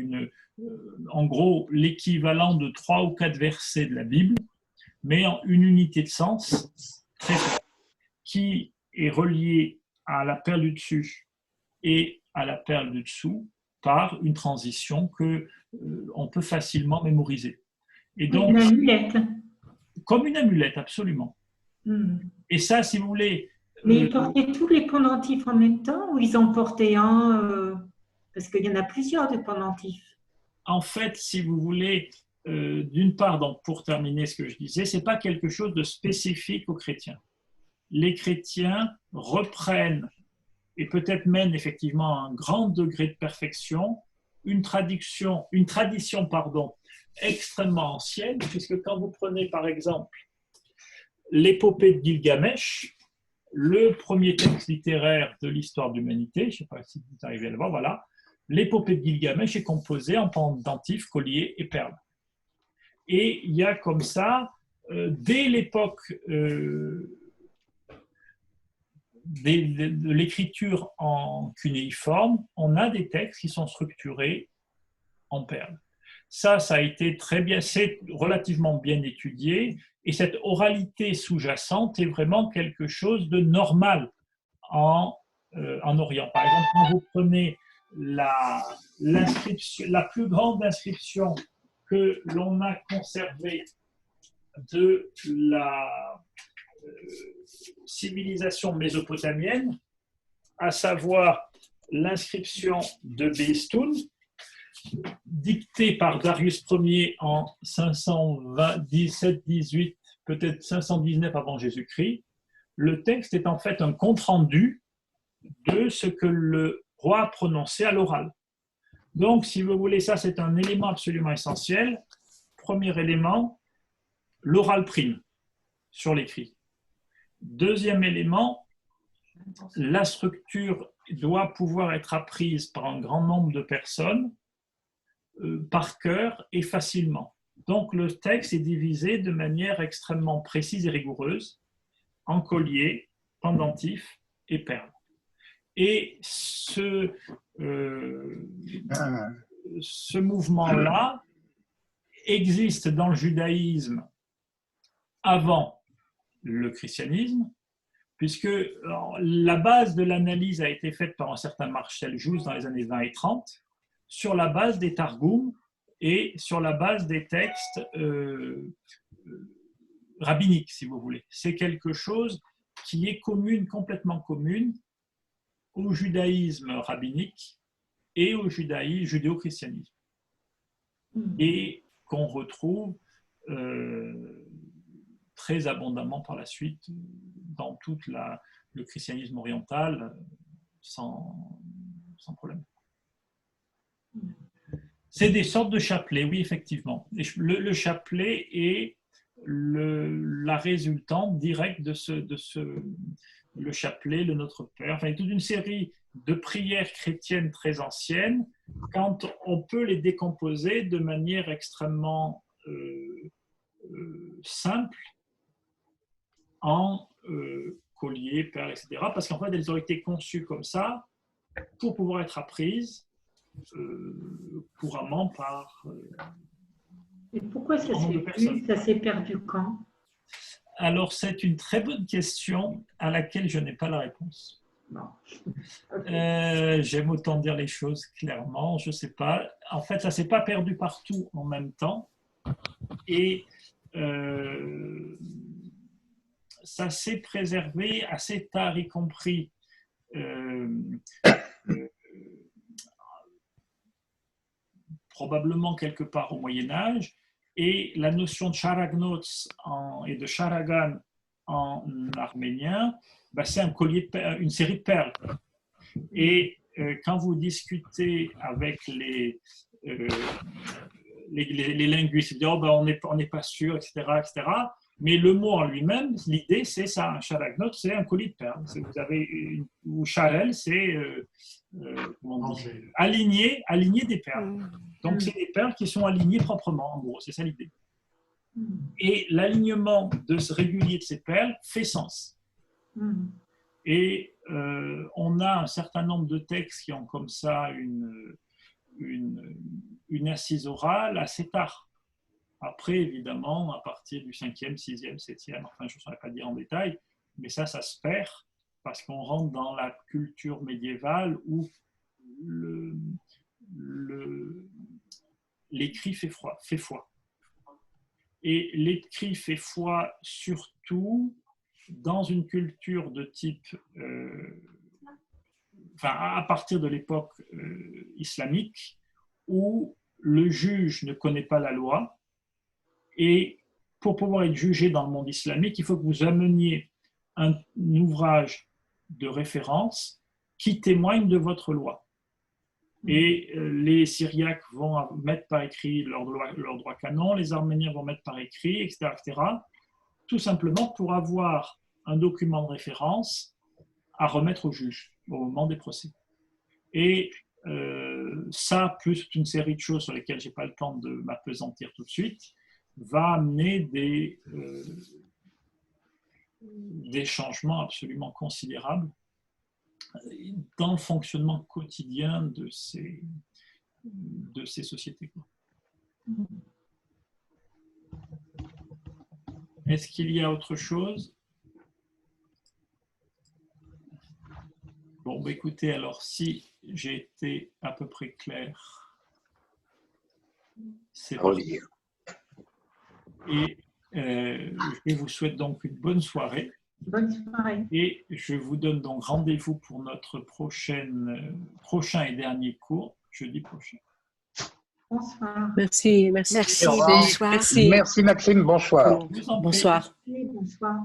en gros l'équivalent de 3 ou 4 versets de la Bible, mais en une unité de sens très forte, qui est reliée à la perle du dessus et à la perle du dessous par une transition qu'on peut facilement mémoriser. Et donc, une amulette. Comme une amulette, absolument. Et ça, si vous voulez... Mais ils portaient tous les pendentifs en même temps ou ils en portaient un parce qu'il y en a plusieurs de pendentifs. En fait, si vous voulez, d'une part, donc pour terminer ce que je disais, ce n'est pas quelque chose de spécifique aux chrétiens. Les chrétiens reprennent et peut-être mènent effectivement à un grand degré de perfection une tradition extrêmement ancienne, puisque quand vous prenez par exemple l'épopée de Gilgamesh, le premier texte littéraire de l'histoire de l'humanité, je ne sais pas si vous arrivez à le voir, voilà, l'épopée de Gilgamesh est composée en pendentifs, colliers et perles. Et il y a comme ça, dès l'époque de l'écriture en cunéiforme, on a des textes qui sont structurés en perles. Ça a été très bien, c'est relativement bien étudié, et cette oralité sous-jacente est vraiment quelque chose de normal en Orient. Par exemple, quand vous prenez la plus grande inscription que l'on a conservée de la civilisation mésopotamienne, à savoir l'inscription de Behistun, dicté par Darius Ier en 517-18, peut-être 519 avant Jésus-Christ. Le texte est en fait un compte-rendu de ce que le roi a prononcé à l'oral. Donc, si vous voulez, ça c'est un élément absolument essentiel. Premier élément, l'oral prime sur l'écrit. Deuxième élément, la structure doit pouvoir être apprise par un grand nombre de personnes, par cœur et facilement. Donc le texte est divisé de manière extrêmement précise et rigoureuse en collier, pendentif et perles. Et ce mouvement-là existe dans le judaïsme avant le christianisme, puisque la base de l'analyse a été faite par un certain Marcel Jousse dans les années 20 et 30, sur la base des Targums et sur la base des textes rabbiniques, si vous voulez. C'est quelque chose qui est complètement commune au judaïsme rabbinique et au judéo-christianisme. Et qu'on retrouve très abondamment par la suite dans tout le christianisme oriental sans problème. C'est des sortes de chapelets, oui, effectivement. Le chapelet est la résultante directe de le chapelet, le Notre Père, enfin toute une série de prières chrétiennes très anciennes, quand on peut les décomposer de manière extrêmement simple, en collier, perles, etc. Parce qu'en fait, elles ont été conçues comme ça pour pouvoir être apprises couramment par Et pourquoi ça s'est perdu quand? Alors, c'est une très bonne question à laquelle je n'ai pas la réponse. Non. Okay. J'aime autant dire les choses clairement, je ne sais pas. En fait, ça ne s'est pas perdu partout en même temps. Et ça s'est préservé assez tard, y compris probablement quelque part au Moyen-Âge. Et la notion de charagnots et de charagan en arménien, c'est un collier, une série de perles. Et quand vous discutez avec les linguistes, ils disent on n'est pas sûr, etc., etc. Mais le mot en lui-même, l'idée, c'est ça. Un charagnot, c'est un collier de perles. Vous avez ou charel, c'est aligner des perles. Donc, c'est des perles qui sont alignées proprement, en gros. C'est ça l'idée. Et l'alignement régulier de ces perles fait sens. Et on a un certain nombre de textes qui ont comme ça une assise orale assez tard. Après, évidemment, à partir du 5e, 6e, 7e, enfin, je ne saurais pas dire en détail, mais ça se perd parce qu'on rentre dans la culture médiévale où l'écrit fait foi. Et l'écrit fait foi surtout dans une culture de type, à partir de l'époque islamique, où le juge ne connaît pas la loi, et pour pouvoir être jugé dans le monde islamique, il faut que vous ameniez un ouvrage de référence qui témoigne de votre loi. Et les Syriaques vont mettre par écrit leur droit canon, les Arméniens vont mettre par écrit, etc., etc., tout simplement pour avoir un document de référence à remettre au juge au moment des procès. Et ça, plus une série de choses sur lesquelles je n'ai pas le temps de m'appesantir tout de suite, va amener des changements absolument considérables dans le fonctionnement quotidien de ces sociétés. Est-ce qu'il y a autre chose? Bon, écoutez, alors si j'ai été à peu près clair, c'est bon. Et je vous souhaite donc une bonne soirée. Bonne soirée. Et je vous donne donc rendez-vous pour notre prochain et dernier cours, jeudi prochain. Bonsoir. Merci, merci. Merci, Au revoir. bonsoir. Merci. Merci Maxime, bonsoir. Je vous en prie. Bonsoir. Oui, bonsoir.